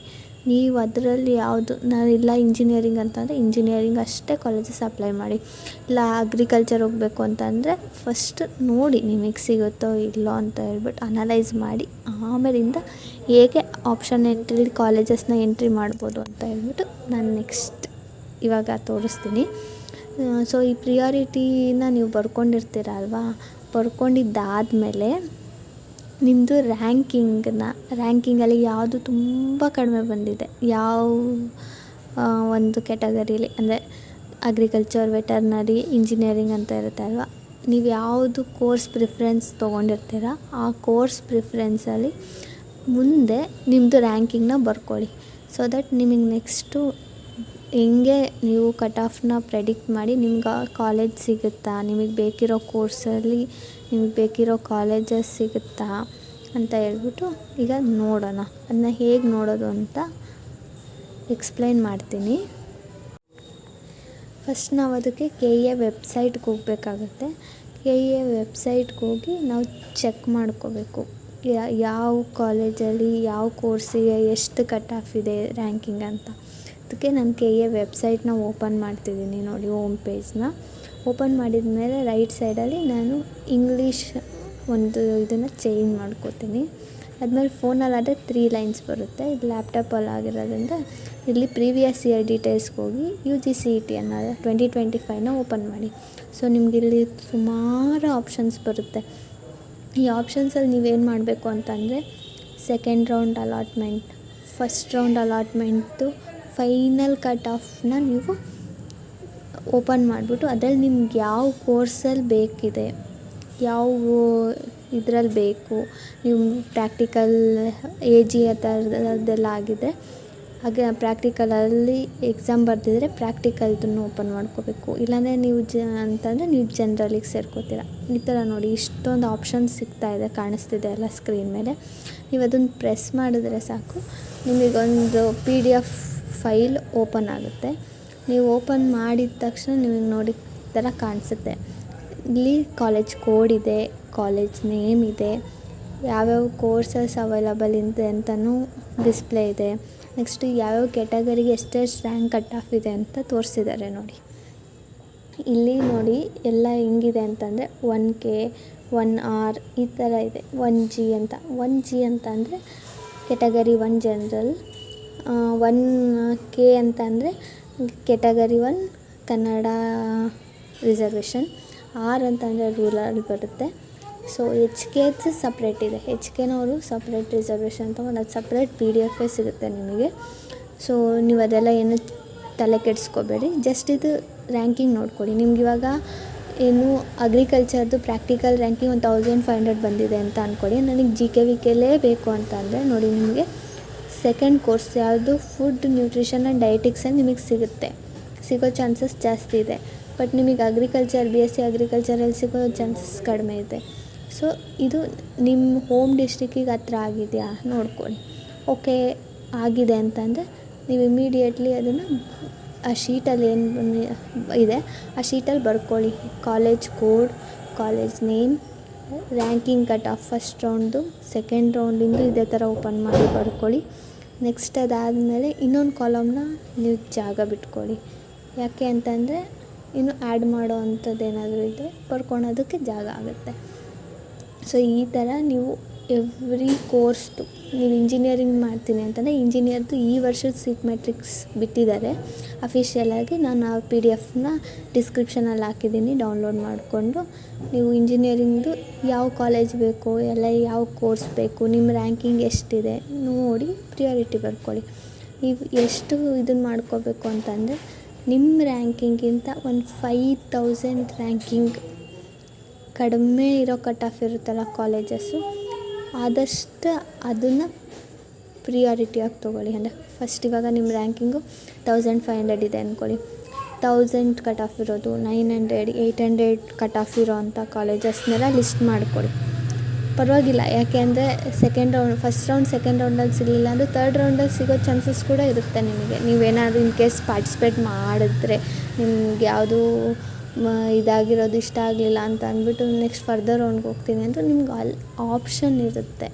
ನೀವು ಅದರಲ್ಲಿ ಯಾವುದು ನಾನಿಲ್ಲ ಇಂಜಿನಿಯರಿಂಗ್ ಅಂತಂದರೆ ಇಂಜಿನಿಯರಿಂಗ್ ಅಷ್ಟೇ ಕಾಲೇಜಸ್ ಅಪ್ಲೈ ಮಾಡಿ. ಇಲ್ಲ ಅಗ್ರಿಕಲ್ಚರ್ ಹೋಗಬೇಕು ಅಂತಂದರೆ ಫಸ್ಟ್ ನೋಡಿ ನಿಮಗೆ ಸಿಗುತ್ತೋ ಇಲ್ಲೋ ಅಂತ ಹೇಳ್ಬಿಟ್ಟು ಅನಲೈಸ್ ಮಾಡಿ ಆಮೇಲಿಂದ ಹೇಗೆ ಆಪ್ಷನ್ ಎಂಟ್ರಿಲಿ ಕಾಲೇಜಸ್ನ ಎಂಟ್ರಿ ಮಾಡ್ಬೋದು ಅಂತ ಹೇಳ್ಬಿಟ್ಟು ನಾನು ನೆಕ್ಸ್ಟ್ ಇವಾಗ ತೋರಿಸ್ತೀನಿ. ಸೊ ಈ ಪ್ರಿಯಾರಿಟಿನ ನೀವು ಬರ್ಕೊಂಡಿರ್ತೀರ ಅಲ್ವಾ, ಬರ್ಕೊಂಡಿದ್ದಾದಮೇಲೆ ನಿಮ್ಮದು ರ್ಯಾಂಕಿಂಗಲ್ಲಿ ಯಾವುದು ತುಂಬ ಕಡಿಮೆ ಬಂದಿದೆ, ಯಾವ ಒಂದು ಕ್ಯಾಟಗರೀಲಿ ಅಂದರೆ ಅಗ್ರಿಕಲ್ಚರ್, ವೆಟರ್ನರಿ, ಇಂಜಿನಿಯರಿಂಗ್ ಅಂತ ಇರುತ್ತೆ ಅಲ್ವಾ, ನೀವು ಯಾವುದು ಕೋರ್ಸ್ ಪ್ರಿಫರೆನ್ಸ್ ತೊಗೊಂಡಿರ್ತೀರ ಆ ಕೋರ್ಸ್ ಪ್ರಿಫರೆನ್ಸಲ್ಲಿ ಮುಂದೆ ನಿಮ್ಮದು ರ್ಯಾಂಕಿಂಗ್ನ ಬರ್ಕೊಳ್ಳಿ. ಸೊ ದಟ್ ನಿಮಗೆ ನೆಕ್ಸ್ಟು ಹೆಂಗೆ ನೀವು ಕಟ್ ಆಫ್ನ ಪ್ರೆಡಿಕ್ಟ್ ಮಾಡಿ ನಿಮ್ಗೆ ಕಾಲೇಜ್ ಸಿಗುತ್ತಾ, ನಿಮಗೆ ಬೇಕಿರೋ ಕೋರ್ಸಲ್ಲಿ ನಿಮಗೆ ಬೇಕಿರೋ ಕಾಲೇಜಸ್ ಸಿಗುತ್ತಾ ಅಂತ ಹೇಳ್ಬಿಟ್ಟು ಈಗ ನೋಡೋಣ. ಅದನ್ನ ಹೇಗೆ ನೋಡೋದು ಅಂತ ಎಕ್ಸ್ಪ್ಲೈನ್ ಮಾಡ್ತೀನಿ. ಫಸ್ಟ್ ನಾವು ಅದಕ್ಕೆ KE ವೆಬ್ಸೈಟ್ಗೆ ಹೋಗಬೇಕಾಗುತ್ತೆ. KE ವೆಬ್ಸೈಟ್ಗೆ ಹೋಗಿ ನಾವು ಚೆಕ್ ಮಾಡ್ಕೋಬೇಕು ಯಾವ ಕಾಲೇಜಲ್ಲಿ ಯಾವ ಕೋರ್ಸಿಗೆ ಎಷ್ಟು ಕಟ್ ಆಫ್ ಇದೆ ರ್ಯಾಂಕಿಂಗ್ ಅಂತ. ಅದಕ್ಕೆ ನಾನು KE ವೆಬ್ಸೈಟ್ನ ಓಪನ್ ಮಾಡ್ತಿದ್ದೀನಿ ನೋಡಿ. ಹೋಮ್ ಪೇಜ್ನ ಓಪನ್ ಮಾಡಿದ ಮೇಲೆ ರೈಟ್ ಸೈಡಲ್ಲಿ ನಾನು ಇಂಗ್ಲೀಷ್ ಒಂದು ಇದನ್ನು ಚೇಂಜ್ ಮಾಡ್ಕೋತೀನಿ. ಆದಮೇಲೆ ಫೋನಲ್ಲಾದರೆ 3 ಲೈನ್ಸ್ ಬರುತ್ತೆ. ಇದು ಲ್ಯಾಪ್ಟಾಪಲ್ಲಿ ಆಗಿರೋದ್ರಿಂದ ಇಲ್ಲಿ ಪ್ರೀವಿಯಸ್ ಇಯರ್ ಡೀಟೇಲ್ಸ್ಗೆ ಹೋಗಿ UGCET ಅನ್ನೋದು 2025ನ ಓಪನ್ ಮಾಡಿ. ಸೊ ನಿಮ್ಗೆ ಇಲ್ಲಿ ಸುಮಾರು ಆಪ್ಷನ್ಸ್ ಬರುತ್ತೆ. ಈ ಆಪ್ಷನ್ಸಲ್ಲಿ ನೀವೇನು ಮಾಡಬೇಕು ಅಂತಂದರೆ second round allotment, first round allotment, final cut ಆಫ್ನ ನೀವು ಓಪನ್ ಮಾಡಿಬಿಟ್ಟು ಅದರಲ್ಲಿ ನಿಮ್ಗೆ ಯಾವ ಕೋರ್ಸಲ್ಲಿ ಬೇಕಿದೆ, ಯಾವ ಇದರಲ್ಲಿ ಬೇಕು, ನೀವು ಪ್ರಾಕ್ಟಿಕಲ್ AG ಆ ಥರದ್ದೆಲ್ಲ ಆಗಿದೆ, ಹಾಗೆ ಪ್ರಾಕ್ಟಿಕಲಲ್ಲಿ ಎಕ್ಸಾಮ್ ಬರೆದಿದ್ರೆ ಪ್ರಾಕ್ಟಿಕಲ್ದನ್ನು ಓಪನ್ ಮಾಡ್ಕೋಬೇಕು. ಇಲ್ಲಾಂದರೆ ನೀವು ಅಂತಂದರೆ ನೀವು ಜನರಲಿಗೆ ಸೇರ್ಕೋತೀರ. ಈ ಥರ ನೋಡಿ ಇಷ್ಟೊಂದು ಆಪ್ಷನ್ಸ್ ಸಿಗ್ತಾಯಿದೆ, ಕಾಣಿಸ್ತಿದೆ ಅಲ್ಲ ಸ್ಕ್ರೀನ್ ಮೇಲೆ. ನೀವು ಅದನ್ನು ಪ್ರೆಸ್ ಮಾಡಿದ್ರೆ ಸಾಕು, ನಿಮಗೊಂದು PDF ಫೈಲ್ ಓಪನ್ ಆಗುತ್ತೆ. ನೀವು ಓಪನ್ ಮಾಡಿದ ತಕ್ಷಣ ನಿಮಗೆ ನೋಡಿ ಈ ಥರ ಕಾಣಿಸುತ್ತೆ. ಇಲ್ಲಿ ಕಾಲೇಜ್ ಕೋಡ್ ಇದೆ, ಕಾಲೇಜ್ ನೇಮ್ ಇದೆ, ಯಾವ್ಯಾವ ಕೋರ್ಸಸ್ ಅವೈಲಬಲ್ ಇದೆ ಅಂತಲೂ ಡಿಸ್ಪ್ಲೇ ಇದೆ. ನೆಕ್ಸ್ಟು ಯಾವ್ಯಾವ ಕ್ಯಾಟಗರಿಗೆ ಎಷ್ಟೆಷ್ಟು ರ್ಯಾಂಕ್ ಕಟ್ ಆಫ್ ಇದೆ ಅಂತ ತೋರಿಸಿದ್ದಾರೆ ನೋಡಿ. ಇಲ್ಲಿ ನೋಡಿ ಎಲ್ಲ ಹೆಂಗಿದೆ ಅಂತಂದರೆ 1K, 1R ಈ ಥರ ಇದೆ. 1G ಅಂತ 1G ಅಂತ ಅಂದರೆ ಕ್ಯಾಟಗರಿ 1 ಜನರಲ್, 1K ಅಂತ ಅಂದರೆ ಕ್ಯಾಟಗರಿ 1 ಕನ್ನಡ ರಿಸರ್ವೇಷನ್, R ಅಂತ ಅಂದರೆ ರೂರಲ್ ಬರುತ್ತೆ, ಸೊ ಎಚ್ ಕೆದು ಸಪ್ರೇಟ್ ಇದೆ, ಎಚ್ ಕೆನವರು ಸಪ್ರೇಟ್ ರಿಸರ್ವೇಷನ್ ತೊಗೊಂಡು ಅದು ಸಪ್ರೇಟ್ PDF ಸಿಗುತ್ತೆ ನಿಮಗೆ. ಸೊ ನೀವು ಅದೆಲ್ಲ ಏನು ತಲೆ ಕೆಡಿಸ್ಕೋಬೇಡಿ, ಜಸ್ಟ್ ಇದು ರ್ಯಾಂಕಿಂಗ್ ನೋಡ್ಕೊಳ್ಳಿ. ನಿಮ್ಗೆ ಇವಾಗ ಏನು ಅಗ್ರಿಕಲ್ಚರ್ದು ಪ್ರಾಕ್ಟಿಕಲ್ ರ್ಯಾಂಕಿಂಗ್ 1500 ಬಂದಿದೆ ಅಂತ ಅಂದ್ಕೊಳ್ಳಿ. ನನಗೆ GK ಬೇಕು ಅಂತ ಅಂದರೆ ನೋಡಿ, ನಿಮಗೆ ಸೆಕೆಂಡ್ ಕೋರ್ಸ್ ಯಾವುದು ಫುಡ್ ನ್ಯೂಟ್ರಿಷನ್ ಆ್ಯಂಡ್ ಡಯಟಿಕ್ಸಲ್ಲಿ ನಿಮಗೆ ಸಿಗೋ ಚಾನ್ಸಸ್ ಜಾಸ್ತಿ ಇದೆ. ಬಟ್ ನಿಮಗೆ ಅಗ್ರಿಕಲ್ಚರ್ BSc ಅಗ್ರಿಕಲ್ಚರಲ್ಲಿ ಸಿಗೋ ಚಾನ್ಸಸ್ ಕಡಿಮೆ ಇದೆ. ಸೊ ಇದು ನಿಮ್ಮ ಹೋಮ್ ಡಿಸ್ಟ್ರಿಕ್ಕಿಗೆ ಹತ್ರ ಆಗಿದೆಯಾ ನೋಡ್ಕೊಳ್ಳಿ. ಓಕೆ ಆಗಿದೆ ಅಂತಂದರೆ ನೀವು ಇಮಿಡಿಯೇಟ್ಲಿ ಅದನ್ನು ಆ ಶೀಟಲ್ಲಿ ಏನು ಇದೆ ಆ ಶೀಟಲ್ಲಿ ಬರ್ಕೊಳ್ಳಿ. College code, college name, ranking cut off first round, second ರೌಂಡಿಂದು ಇದೇ ಥರ ಓಪನ್ ಮಾಡಿ ಬರ್ಕೊಳ್ಳಿ. ನೆಕ್ಸ್ಟ್ ಅದಾದಮೇಲೆ ಇನ್ನೊಂದು ಕಾಲಮ್ನ ನೀವು ಜಾಗ ಬಿಟ್ಕೊಳ್ಳಿ. ಯಾಕೆ ಅಂತಂದರೆ ಇನ್ನು ಆ್ಯಡ್ ಮಾಡೋ ಅಂಥದ್ದು ಏನಾದರೂ ಇದ್ದರೆ ಬರ್ಕೊಳೋದಕ್ಕೆ ಜಾಗ ಆಗುತ್ತೆ. ಸೊ ಈ ಥರ ನೀವು ಎವ್ರಿ ಕೋರ್ಸ್ದು, ನೀವು ಇಂಜಿನಿಯರಿಂಗ್ ಮಾಡ್ತೀನಿ ಅಂತಂದರೆ ಇಂಜಿನಿಯರ್ದು ಈ ವರ್ಷದ ಸೀಟ್ ಮ್ಯಾಟ್ರಿಕ್ಸ್ ಬಿಟ್ಟಿದ್ದಾರೆ ಅಫಿಷಿಯಲಾಗಿ. ನಾನು ಆ PDF ಡಿಸ್ಕ್ರಿಪ್ಷನಲ್ಲಿ ಹಾಕಿದ್ದೀನಿ, ಡೌನ್ಲೋಡ್ ಮಾಡಿಕೊಂಡು ನೀವು ಇಂಜಿನಿಯರಿಂಗ್ದು ಯಾವ ಕಾಲೇಜ್ ಬೇಕು, ಎಲ್ಲ ಯಾವ ಕೋರ್ಸ್ ಬೇಕು, ನಿಮ್ಮ ರ್ಯಾಂಕಿಂಗ್ ಎಷ್ಟಿದೆ ನೋಡಿ ಪ್ರಿಯಾರಿಟಿ ಬರ್ಕೊಳ್ಳಿ. ನೀವು ಎಷ್ಟು ಇದನ್ನು ಮಾಡ್ಕೋಬೇಕು ಅಂತಂದರೆ ನಿಮ್ಮ ರ್ಯಾಂಕಿಂಗಿಂತ ಒಂದು 5000 ರ್ಯಾಂಕಿಂಗ್ ಕಡಿಮೆ ಇರೋ ಕಟ್ ಆಫ್ ಇರುತ್ತಲ್ಲ ಕಾಲೇಜಸ್ಸು, ಆದಷ್ಟು ಅದನ್ನು ಪ್ರಿಯಾರಿಟಿಯಾಗಿ ತೊಗೊಳ್ಳಿ. ಅಂದರೆ ಫಸ್ಟ್ ಇವಾಗ ನಿಮ್ಮ ರ್ಯಾಂಕಿಂಗು 1500 ಇದೆ ಅಂದ್ಕೊಳ್ಳಿ, 1000 ಕಟ್ ಆಫ್ ಇರೋದು, 900, 800 ಕಟ್ ಆಫ್ ಇರೋ ಅಂಥ ಕಾಲೇಜಸ್ನೆಲ್ಲ ಲಿಸ್ಟ್ ಮಾಡ್ಕೊಳ್ಳಿ. ಪರವಾಗಿಲ್ಲ, ಯಾಕೆ ಅಂದರೆ ಫಸ್ಟ್ ರೌಂಡ್ ಸೆಕೆಂಡ್ ರೌಂಡಲ್ಲಿ ಸಿಗಲಿಲ್ಲ ಅಂದರೆ ಥರ್ಡ್ ರೌಂಡಲ್ಲಿ ಸಿಗೋ ಚಾನ್ಸಸ್ ಕೂಡ ಇರುತ್ತೆ ನಿಮಗೆ. ನೀವೇನಾದರೂ ಇನ್ ಕೇಸ್ ಪಾರ್ಟಿಸಿಪೇಟ್ ಮಾಡಿದ್ರೆ ನಿಮ್ಗೆ ಯಾವುದೂ ಇದಾಗಿರೋದು ಇಷ್ಟ ಆಗಲಿಲ್ಲ ಅಂತ ಅಂದ್ಬಿಟ್ಟು ನೆಕ್ಸ್ಟ್ ಫರ್ದರ್ ರೌಂಡ್ಗೆ ಹೋಗ್ತೀನಿ ಅಂದರೆ ನಿಮ್ಗೆ ಅಲ್ಲಿ ಆಪ್ಷನ್ ಇರುತ್ತೆ.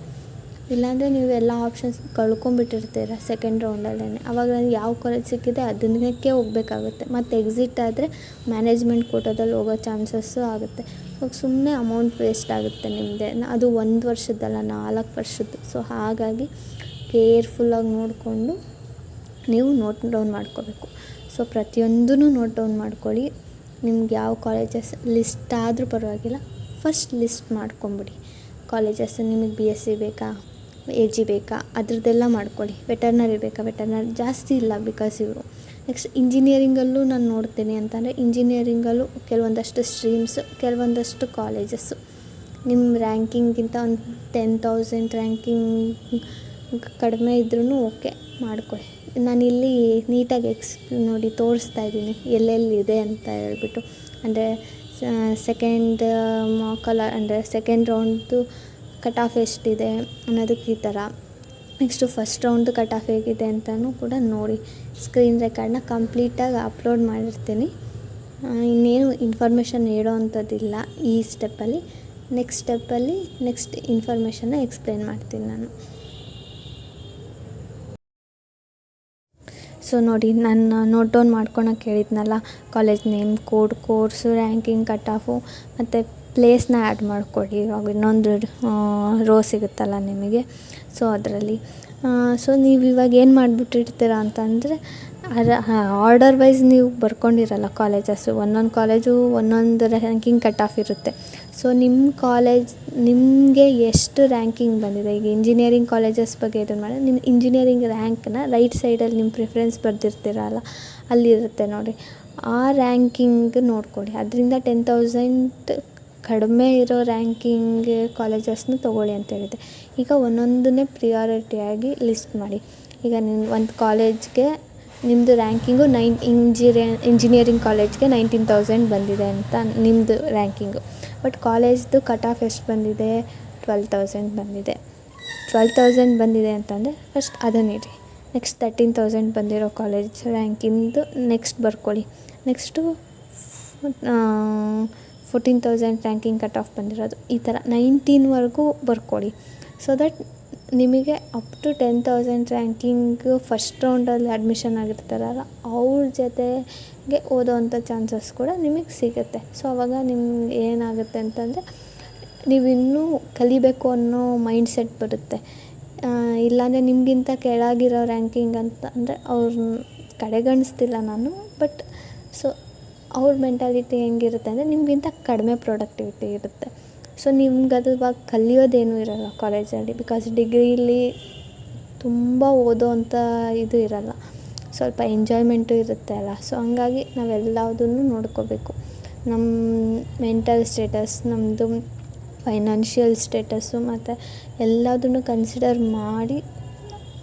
ಇಲ್ಲಾಂದರೆ ನೀವು ಎಲ್ಲ ಆಪ್ಷನ್ಸ್ ಕಳ್ಕೊಂಬಿಟ್ಟಿರ್ತೀರ ಸೆಕೆಂಡ್ ರೌಂಡಲ್ಲೇ. ಆವಾಗ ಯಾವ ಕಾಲೇಜ್ ಸಿಕ್ಕಿದೆ ಅದನ್ನಕ್ಕೆ ಹೋಗಬೇಕಾಗುತ್ತೆ. ಮತ್ತು ಎಕ್ಸಿಟ್ ಆದರೆ ಮ್ಯಾನೇಜ್ಮೆಂಟ್ ಕೋಟಾದಲ್ಲಿ ಹೋಗೋ ಚಾನ್ಸಸ್ಸು ಆಗುತ್ತೆ. ಇವಾಗ ಸುಮ್ಮನೆ ಅಮೌಂಟ್ ವೇಸ್ಟ್ ಆಗುತ್ತೆ ನಿಮ್ಮದೇ. ಅದು 1 ವರ್ಷದ್ದಲ್ಲ, 4 ವರ್ಷದ್ದು. ಸೊ ಹಾಗಾಗಿ ಕೇರ್ಫುಲ್ಲಾಗಿ ನೋಡಿಕೊಂಡು ನೀವು ನೋಟ್ ಡೌನ್ ಮಾಡ್ಕೋಬೇಕು. ಸೊ ಪ್ರತಿಯೊಂದೂ ನೋಟ್ ಡೌನ್ ಮಾಡ್ಕೊಳ್ಳಿ. ನಿಮ್ಗೆ ಯಾವ ಕಾಲೇಜಸ್ ಲಿಸ್ಟ್ ಆದರೂ ಪರವಾಗಿಲ್ಲ, ಫಸ್ಟ್ ಲಿಸ್ಟ್ ಮಾಡ್ಕೊಂಬಿಡಿ. ಕಾಲೇಜಸ್ ನಿಮಗೆ BSc ಬೇಕಾ, AG ಬೇಕಾ, ಅದ್ರದ್ದೆಲ್ಲ ಮಾಡ್ಕೊಳ್ಳಿ. ವೆಟರ್ನರಿ ಬೇಕಾ, ವೆಟರ್ನರಿ ಜಾಸ್ತಿ ಇಲ್ಲ ಬಿಕಾಸ್ ಇವರು. ನೆಕ್ಸ್ಟ್ ಇಂಜಿನಿಯರಿಂಗಲ್ಲೂ ನಾನು ನೋಡ್ತೀನಿ ಅಂತಂದರೆ ಇಂಜಿನಿಯರಿಂಗಲ್ಲೂ ಕೆಲವೊಂದಷ್ಟು ಸ್ಟ್ರೀಮ್ಸು, ಕೆಲವೊಂದಷ್ಟು ಕಾಲೇಜಸ್ಸು ನಿಮ್ಮ ರ್ಯಾಂಕಿಂಗಿಂತ ಒಂದು 10,000 ರ್ಯಾಂಕಿಂಗ್ ಕಡಿಮೆ ಇದ್ರೂ ಓಕೆ ಮಾಡ್ಕೊಳ್ಳಿ. ನಾನಿಲ್ಲಿ ನೀಟಾಗಿ ನೋಡಿ ತೋರಿಸ್ತಾ ಇದ್ದೀನಿ ಎಲ್ಲೆಲ್ಲಿದೆ ಅಂತ ಹೇಳ್ಬಿಟ್ಟು. ಅಂದರೆ ಸೆಕೆಂಡ್ ಅಂದರೆ ಸೆಕೆಂಡ್ ರೌಂಡ್ದು ಕಟ್ ಆಫ್ ಎಷ್ಟಿದೆ ಅನ್ನೋದಕ್ಕೆ ಈ ಥರ. ನೆಕ್ಸ್ಟು ಫಸ್ಟ್ ರೌಂಡ್ದು ಕಟ್ ಆಫ್ ಹೇಗಿದೆ ಅಂತಲೂ ಕೂಡ ನೋಡಿ. ಸ್ಕ್ರೀನ್ ರೆಕಾರ್ಡ್ನ ಕಂಪ್ಲೀಟಾಗಿ ಅಪ್ಲೋಡ್ ಮಾಡಿರ್ತೀನಿ. ಇನ್ನೇನು ಇನ್ಫಾರ್ಮೇಷನ್ ಹೇಳೋ ಅಂಥದ್ದಿಲ್ಲ ಈ ಸ್ಟೆಪ್ಪಲ್ಲಿ. ನೆಕ್ಸ್ಟ್ ಸ್ಟೆಪ್ಪಲ್ಲಿ ನೆಕ್ಸ್ಟ್ ಇನ್ಫಾರ್ಮೇಷನ್ನ ಎಕ್ಸ್ಪ್ಲೇನ್ ಮಾಡ್ತೀನಿ ನಾನು. ಸೊ ನೋಡಿ, ನಾನು ನೋಟ್ ಡೌನ್ ಮಾಡ್ಕೊಳಕ್ಕೆ ಹೇಳಿದ್ನಲ್ಲ, college name, code, course, ranking, cut off ಮತ್ತು ಪ್ಲೇಸ್ನ ಆ್ಯಡ್ ಮಾಡ್ಕೊಳ್ಳಿ. ಇವಾಗ ಇನ್ನೊಂದು ರೋ ಸಿಗುತ್ತಲ್ಲ ನಿಮಗೆ, ಸೊ ಅದರಲ್ಲಿ. ಸೊ ನೀವು ಇವಾಗ ಏನು ಮಾಡಿಬಿಟ್ಟಿರ್ತೀರ ಅಂತಂದರೆ ಆರ್ಡರ್ ವೈಸ್ ನೀವು ಬರ್ಕೊಂಡಿರಲ್ಲ ಕಾಲೇಜಸ್ಸು. ಒಂದೊಂದು ಕಾಲೇಜು ಒಂದೊಂದು ರ್ಯಾಂಕಿಂಗ್ ಕಟ್ ಆಫ್ ಇರುತ್ತೆ. ಸೊ ನಿಮ್ಮ ಕಾಲೇಜ್ ನಿಮಗೆ ಎಷ್ಟು ರ್ಯಾಂಕಿಂಗ್ ಬಂದಿದೆ, ಈಗ ಇಂಜಿನಿಯರಿಂಗ್ ಕಾಲೇಜಸ್ ಬಗ್ಗೆ ಇದನ್ನು ಮಾಡಿ ನಿಮ್ಮ ಇಂಜಿನಿಯರಿಂಗ್ ರ್ಯಾಂಕ್ನ ರೈಟ್ ಸೈಡಲ್ಲಿ ನಿಮ್ಮ ಪ್ರಿಫರೆನ್ಸ್ ಬರೆದಿರ್ತೀರಲ್ಲ, ಅಲ್ಲಿರುತ್ತೆ ನೋಡಿ. ಆ ರ್ಯಾಂಕಿಂಗ್ ನೋಡ್ಕೊಳ್ಳಿ. ಅದರಿಂದ 10,000 ಕಡಿಮೆ ಇರೋ ರ್ಯಾಂಕಿಂಗ್ ಕಾಲೇಜಸ್ನ ತೊಗೊಳ್ಳಿ ಅಂತ ಹೇಳಿದೆ. ಈಗ ಒಂದೊಂದನ್ನೇ ಪ್ರಿಯಾರಿಟಿಯಾಗಿ ಲಿಸ್ಟ್ ಮಾಡಿ. ಈಗ ನಿಮ್ಮ ಒಂದು ಕಾಲೇಜ್ಗೆ ನಿಮ್ಮದು ರ್ಯಾಂಕಿಂಗು ಇಂಜಿನಿಯರಿಂಗ್ ಕಾಲೇಜ್ಗೆ 19,000 ಬಂದಿದೆ ಅಂತ ನಿಮ್ಮದು ರ್ಯಾಂಕಿಂಗು. ಬಟ್ ಕಾಲೇಜ್ದು ಕಟ್ ಆಫ್ ಎಷ್ಟು ಬಂದಿದೆ, 12,000 ಬಂದಿದೆ. 12,000 ಬಂದಿದೆ ಅಂತಂದರೆ ಫಸ್ಟ್ ಅದನ್ನಿಡಿ. ನೆಕ್ಸ್ಟ್ 13,000 ಬಂದಿರೋ ಕಾಲೇಜ್ ರ್ಯಾಂಕಿಂದು ನೆಕ್ಸ್ಟ್ ಬರ್ಕೊಳ್ಳಿ. ನೆಕ್ಸ್ಟು 14,000 ರ್ಯಾಂಕಿಂಗ್ ಕಟ್ ಆಫ್ ಬಂದಿರೋದು, ಈ ಥರ 19ವರೆಗೂ ಬರ್ಕೊಳ್ಳಿ. ಸೊ ದಟ್ ನಿಮಗೆ ಅಪ್ ಟು 10,000 ರ್ಯಾಂಕಿಂಗ್ ಫಸ್ಟ್ ರೌಂಡಲ್ಲಿ ಅಡ್ಮಿಷನ್ ಆಗಿರ್ತಾರಲ್ಲ ಅವ್ರ ಜೊತೆಗೆ ಓದೋವಂಥ ಚಾನ್ಸಸ್ ಕೂಡ ನಿಮಗೆ ಸಿಗುತ್ತೆ. ಸೊ ಆವಾಗ ನಿಮ್ಗೆ ಏನಾಗುತ್ತೆ ಅಂತಂದರೆ ನೀವಿನ್ನೂ ಕಲಿಬೇಕು ಅನ್ನೋ ಮೈಂಡ್ ಸೆಟ್ ಬರುತ್ತೆ. ಇಲ್ಲಾಂದರೆ ನಿಮಗಿಂತ ಕೆಳಗಿರೋ ರ್ಯಾಂಕಿಂಗ್ ಅಂತ ಅಂದರೆ ಅವ್ರನ್ನ ಕಡೆಗಣಿಸ್ತಿಲ್ಲ ನಾನು, ಬಟ್ ಸೊ ಅವ್ರ ಮೆಂಟಾಲಿಟಿ ಹೆಂಗಿರುತ್ತೆ ಅಂದರೆ ನಿಮಗಿಂತ ಕಡಿಮೆ ಪ್ರೊಡಕ್ಟಿವಿಟಿ ಇರುತ್ತೆ. ಸೊ ನಿಮ್ಗೆ ಇವಾಗ ಕಲಿಯೋದೇನೂ ಇರೋಲ್ಲ ಕಾಲೇಜಲ್ಲಿ, ಬಿಕಾಸ್ ಡಿಗ್ರೀಲಿ ತುಂಬ ಓದೋ ಅಂಥ ಇದು ಇರೋಲ್ಲ, ಸ್ವಲ್ಪ ಎಂಜಾಯ್ಮೆಂಟು ಇರುತ್ತೆ ಅಲ್ಲ. ಸೊ ಹಂಗಾಗಿ ನಾವೆಲ್ಲದನ್ನು ನೋಡ್ಕೋಬೇಕು. ನಮ್ಮ ಮೆಂಟಲ್ ಸ್ಟೇಟಸ್, ನಮ್ಮದು ಫೈನಾನ್ಷಿಯಲ್ ಸ್ಟೇಟಸ್ಸು ಮತ್ತು ಎಲ್ಲದನ್ನು ಕನ್ಸಿಡರ್ ಮಾಡಿ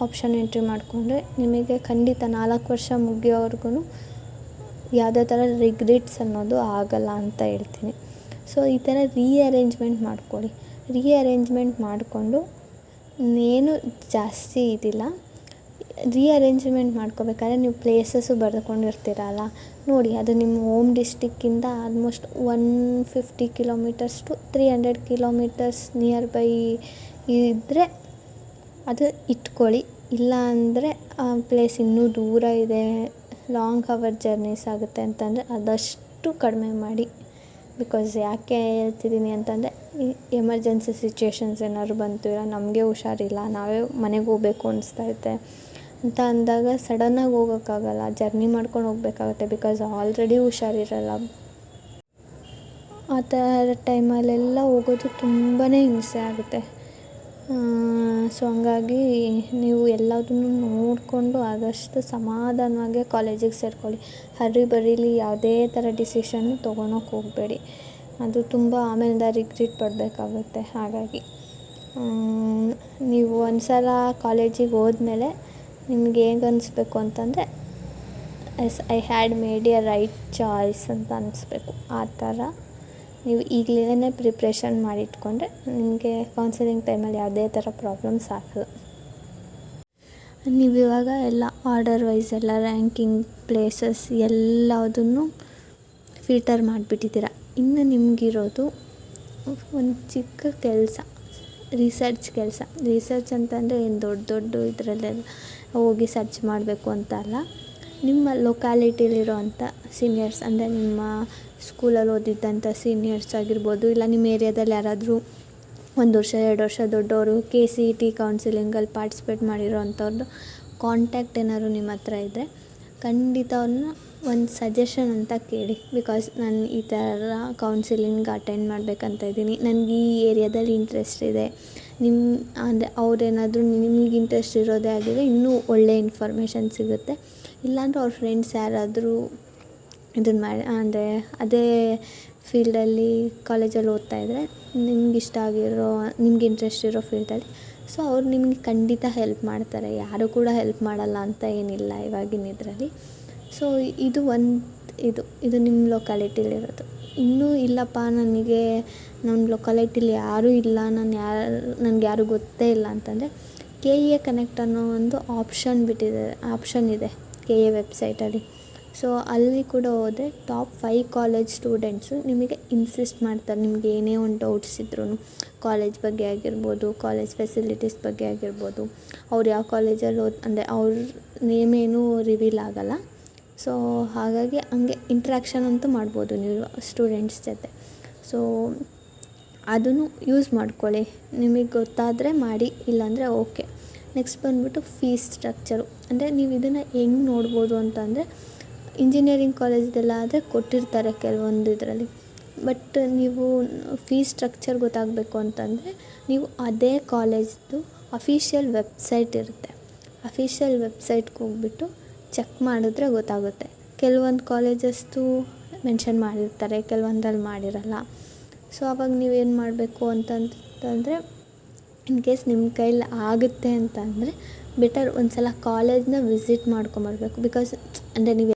ಆಪ್ಷನ್ ಎಂಟ್ರಿ ಮಾಡಿಕೊಂಡ್ರೆ ನಿಮಗೆ ಖಂಡಿತ 4 ವರ್ಷ ಮುಗಿಯೋವರೆಗೂ ಯಾವುದೇ ಥರ ರಿಗ್ರೆಟ್ಸ್ ಅನ್ನೋದು ಆಗಲ್ಲ ಅಂತ ಹೇಳ್ತೀನಿ. ಸೊ ಈ ಥರ ರೀಅರೇಂಜ್ಮೆಂಟ್ ಮಾಡ್ಕೊಳ್ಳಿ. ರೀಅರೇಂಜ್ಮೆಂಟ್ ಮಾಡಿಕೊಂಡು ಏನು ಜಾಸ್ತಿ ಇದಿಲ್ಲ, ರೀಅರೇಂಜ್ಮೆಂಟ್ ಮಾಡ್ಕೋಬೇಕಾದ್ರೆ ನೀವು ಪ್ಲೇಸಸ್ಸು ಬರೆದುಕೊಂಡಿರ್ತೀರಲ್ಲ, ನೋಡಿ ಅದು ನಿಮ್ಮ ಹೋಮ್ ಡಿಸ್ಟಿಕ್ಕಿಂದ almost 150 kilometres to 300 kilometres nearby ಇದ್ದರೆ ಅದು ಇಟ್ಕೊಳ್ಳಿ. ಇಲ್ಲ ಅಂದರೆ ಆ ಪ್ಲೇಸ್ ಇನ್ನೂ ದೂರ ಇದೆ, ಲಾಂಗ್ ಅವರ್ ಜರ್ನೀಸ್ ಆಗುತ್ತೆ ಅಂತಂದರೆ ಆದಷ್ಟು ಕಡಿಮೆ ಮಾಡಿ. ಬಿಕಾಸ್ ಯಾಕೆ ಹೇಳ್ತಿದ್ದೀನಿ ಅಂತಂದರೆ, ಈ ಎಮರ್ಜೆನ್ಸಿ ಸಿಚುವೇಶನ್ಸ್ ಏನಾದ್ರು ಬಂತು, ಇಲ್ಲ ನಮಗೆ ಹುಷಾರಿಲ್ಲ, ನಾವೇ ಮನೆಗೆ ಹೋಗ್ಬೇಕು ಅನಿಸ್ತೈತೆ ಅಂತ ಅಂದಾಗ ಸಡನ್ನಾಗಿ ಹೋಗೋಕ್ಕಾಗಲ್ಲ, ಜರ್ನಿ ಮಾಡ್ಕೊಂಡು ಹೋಗ್ಬೇಕಾಗತ್ತೆ. ಬಿಕಾಸ್ ಆಲ್ರೆಡಿ ಹುಷಾರಿರಲ್ಲ. ಆ ಥರ ಟೈಮಲ್ಲೆಲ್ಲ ಹೋಗೋದು ತುಂಬಾ ಹಿಂಸೆ ಆಗುತ್ತೆ. ಸೊ ಹಂಗಾಗಿ ನೀವು ಎಲ್ಲದನ್ನು ನೋಡಿಕೊಂಡು ಆದಷ್ಟು ಸಮಾಧಾನವಾಗಿ ಕಾಲೇಜಿಗೆ ಸೇರ್ಕೊಳ್ಳಿ. ಹರ್ರಿ ಯಾವುದೇ ಥರ ಡಿಸಿಷನ್ನು ತೊಗೊಳಕ್ಕೆ ಹೋಗಬೇಡಿ, ಅದು ತುಂಬ ಆಮೇಲಿಂದ ರಿಗ್ರೆಟ್ ಪಡಬೇಕಾಗುತ್ತೆ. ಹಾಗಾಗಿ ನೀವು ಒಂದು ಸಲ ಕಾಲೇಜಿಗೆ ಹೋದ್ಮೇಲೆ ನಿಮ್ಗೆ ಹೇಗೆ ಅನಿಸ್ಬೇಕು ಅಂತಂದರೆ, I had made A right choice ಅಂತ ಅನಿಸ್ಬೇಕು. ಆ ಥರ ನೀವು ಈಗಲೇ ಪ್ರಿಪ್ರೇಷನ್ ಮಾಡಿಟ್ಕೊಂಡ್ರೆ ನಿಮಗೆ ಕೌನ್ಸಿಲಿಂಗ್ ಟೈಮಲ್ಲಿ ಯಾವುದೇ ಥರ ಪ್ರಾಬ್ಲಮ್ಸ್ ಆಗಲ್ಲ. ನೀವು ಇವಾಗ ಎಲ್ಲ ಆರ್ಡರ್ ವೈಸ್ ಎಲ್ಲ ರ್ಯಾಂಕಿಂಗ್ ಪ್ಲೇಸಸ್ ಎಲ್ಲದನ್ನು ಫಿಲ್ಟರ್ ಮಾಡಿಬಿಟ್ಟಿದ್ದೀರ. ಇನ್ನು ನಿಮಗಿರೋದು ಒಂದು ಚಿಕ್ಕ ಕೆಲಸ, ರಿಸರ್ಚ್ ಅಂತಂದರೆ ಏನು ದೊಡ್ಡ ಇದರಲ್ಲೆಲ್ಲ ಹೋಗಿ ಸರ್ಚ್ ಮಾಡಬೇಕು ಅಂತ ಅಲ್ಲ. ನಿಮ್ಮ ಲೊಕ್ಯಾಲಿಟಿಲಿರೋ ಅಂಥ ಸೀನಿಯರ್ಸ್, ಅಂದರೆ ನಿಮ್ಮ ಸ್ಕೂಲಲ್ಲಿ ಓದಿದ್ದಂಥ ಸೀನಿಯರ್ಸ್ ಆಗಿರ್ಬೋದು, ಇಲ್ಲ ನಿಮ್ಮ ಏರಿಯಾದಲ್ಲಿ ಯಾರಾದರೂ 1 ವರ್ಷ 2 ವರ್ಷ ದೊಡ್ಡವರು KCET ಕೌನ್ಸಿಲಿಂಗಲ್ಲಿ ಪಾರ್ಟಿಸಿಪೇಟ್ ಮಾಡಿರೋ ಅಂಥವ್ರದ್ದು ಕಾಂಟ್ಯಾಕ್ಟ್ ಏನಾದ್ರು ನಿಮ್ಮ ಹತ್ರ ಇದ್ದರೆ ಖಂಡಿತ ಅವ್ರನ್ನ ಒಂದು ಸಜೆಷನ್ ಅಂತ ಕೇಳಿ. ಬಿಕಾಸ್ ನಾನು ಈ ಥರ ಕೌನ್ಸಿಲಿಂಗ್ ಅಟೆಂಡ್ ಮಾಡಬೇಕಂತ ಇದ್ದೀನಿ, ನನಗೆ ಈ ಏರಿಯಾದಲ್ಲಿ ಇಂಟ್ರೆಸ್ಟ್ ಇದೆ. ಅಂದರೆ ಅವ್ರೇನಾದರೂ ನಿಮಗೆ ಇಂಟ್ರೆಸ್ಟ್ ಇರೋದೇ ಆಗಿದ್ರೆ ಇನ್ನೂ ಒಳ್ಳೆಯ ಇನ್ಫಾರ್ಮೇಷನ್ ಸಿಗುತ್ತೆ. ಇಲ್ಲಾಂದ್ರೆ ಅವ್ರ ಫ್ರೆಂಡ್ಸ್ ಯಾರಾದರೂ ಇದನ್ನು ಮಾಡಿ, ಅಂದರೆ ಅದೇ ಫೀಲ್ಡಲ್ಲಿ ಕಾಲೇಜಲ್ಲಿ ಓದ್ತಾಯಿದ್ರೆ ನಿಮ್ಗೆ ಇಂಟ್ರೆಸ್ಟ್ ಇರೋ ಫೀಲ್ಡಲ್ಲಿ, ಸೊ ಅವ್ರು ನಿಮಗೆ ಖಂಡಿತ ಹೆಲ್ಪ್ ಮಾಡ್ತಾರೆ. ಯಾರೂ ಕೂಡ ಹೆಲ್ಪ್ ಮಾಡಲ್ಲ ಅಂತ ಏನಿಲ್ಲ ಇವಾಗಿನ ಇದರಲ್ಲಿ. ಸೊ ಇದು ನಿಮ್ಮ ಲೊಕ್ಯಾಲಿಟಿಲಿರೋದು. ಇನ್ನೂ ಇಲ್ಲಪ್ಪ ನನಗೆ ನಮ್ಮ ಲೊಕ್ಯಾಲಿಟಿಲಿ ಯಾರೂ ಇಲ್ಲ, ನನಗೆ ಯಾರೂ ಗೊತ್ತೇ ಇಲ್ಲ ಅಂತಂದರೆ KEA ಕನೆಕ್ಟ್ ಅನ್ನೋ ಒಂದು ಆಪ್ಷನ್ ಇದೆ KEA ವೆಬ್ಸೈಟಲ್ಲಿ. ಸೊ ಅಲ್ಲಿ ಕೂಡ ಹೋದರೆ ಟಾಪ್ 5 ಕಾಲೇಜ್ ಸ್ಟೂಡೆಂಟ್ಸು ನಿಮಗೆ ಇನ್ಸಿಸ್ಟ್ ಮಾಡ್ತಾರೆ. ನಿಮಗೆ ಏನೇ ಒಂದು ಡೌಟ್ಸ್ ಇದ್ರೂ ಕಾಲೇಜ್ ಬಗ್ಗೆ ಆಗಿರ್ಬೋದು, ಕಾಲೇಜ್ ಫೆಸಿಲಿಟೀಸ್ ಬಗ್ಗೆ ಆಗಿರ್ಬೋದು, ಅವ್ರು ಯಾವ ಕಾಲೇಜಲ್ಲಿ ಅಂದರೆ ಅವ್ರ ನೇಮೇನೂ ರಿವೀಲ್ ಆಗೋಲ್ಲ. ಸೊ ಹಾಗಾಗಿ ಹಂಗೆ ಇಂಟ್ರ್ಯಾಕ್ಷನ್ ಅಂತೂ ಮಾಡ್ಬೋದು ನೀವು ಸ್ಟೂಡೆಂಟ್ಸ್ ಜೊತೆ. ಸೊ ಅದನ್ನು ಯೂಸ್ ಮಾಡ್ಕೊಳ್ಳಿ. ನಿಮಗೆ ಗೊತ್ತಾದರೆ ಮಾಡಿ, ಇಲ್ಲಾಂದರೆ ಓಕೆ. ನೆಕ್ಸ್ಟ್ ಬಂದುಬಿಟ್ಟು ಫೀಸ್ ಸ್ಟ್ರಕ್ಚರು. ಅಂದರೆ ನೀವು ಇದನ್ನು ಹೆಂಗೆ ನೋಡ್ಬೋದು ಅಂತಂದರೆ, ಇಂಜಿನಿಯರಿಂಗ್ ಕಾಲೇಜ್ದೆಲ್ಲ ಆದರೆ ಕೊಟ್ಟಿರ್ತಾರೆ ಕೆಲವೊಂದು ಇದರಲ್ಲಿ. ಬಟ್ ನೀವು ಫೀಸ್ ಸ್ಟ್ರಕ್ಚರ್ ಗೊತ್ತಾಗಬೇಕು ಅಂತಂದರೆ ನೀವು ಅದೇ ಕಾಲೇಜ್ದು ಅಫಿಷಿಯಲ್ ವೆಬ್ಸೈಟ್ ಇರುತ್ತೆ, ಅಫಿಷಿಯಲ್ ವೆಬ್ಸೈಟ್ಗೆ ಹೋಗ್ಬಿಟ್ಟು ಚೆಕ್ ಮಾಡಿದ್ರೆ ಗೊತ್ತಾಗುತ್ತೆ. ಕೆಲವೊಂದು ಕಾಲೇಜಸ್ದು ಮೆನ್ಷನ್ ಮಾಡಿರ್ತಾರೆ, ಕೆಲವೊಂದ್ರಲ್ಲಿ ಮಾಡಿರಲ್ಲ. ಸೊ ಅವಾಗ ನೀವೇನು ಮಾಡಬೇಕು ಅಂತಂದರೆ, ಇನ್ ಕೇಸ್ ನಿಮ್ಮ ಕೈಲಿ ಆಗುತ್ತೆ ಅಂತಂದರೆ ಬೆಟರ್ ಒಂದು ಸಲ ಕಾಲೇಜ್ನ ವಿಸಿಟ್ ಮಾಡ್ಕೊಂಬರ್ಬೇಕು. ಬಿಕಾಸ್ ಅಂದರೆ ನೀವು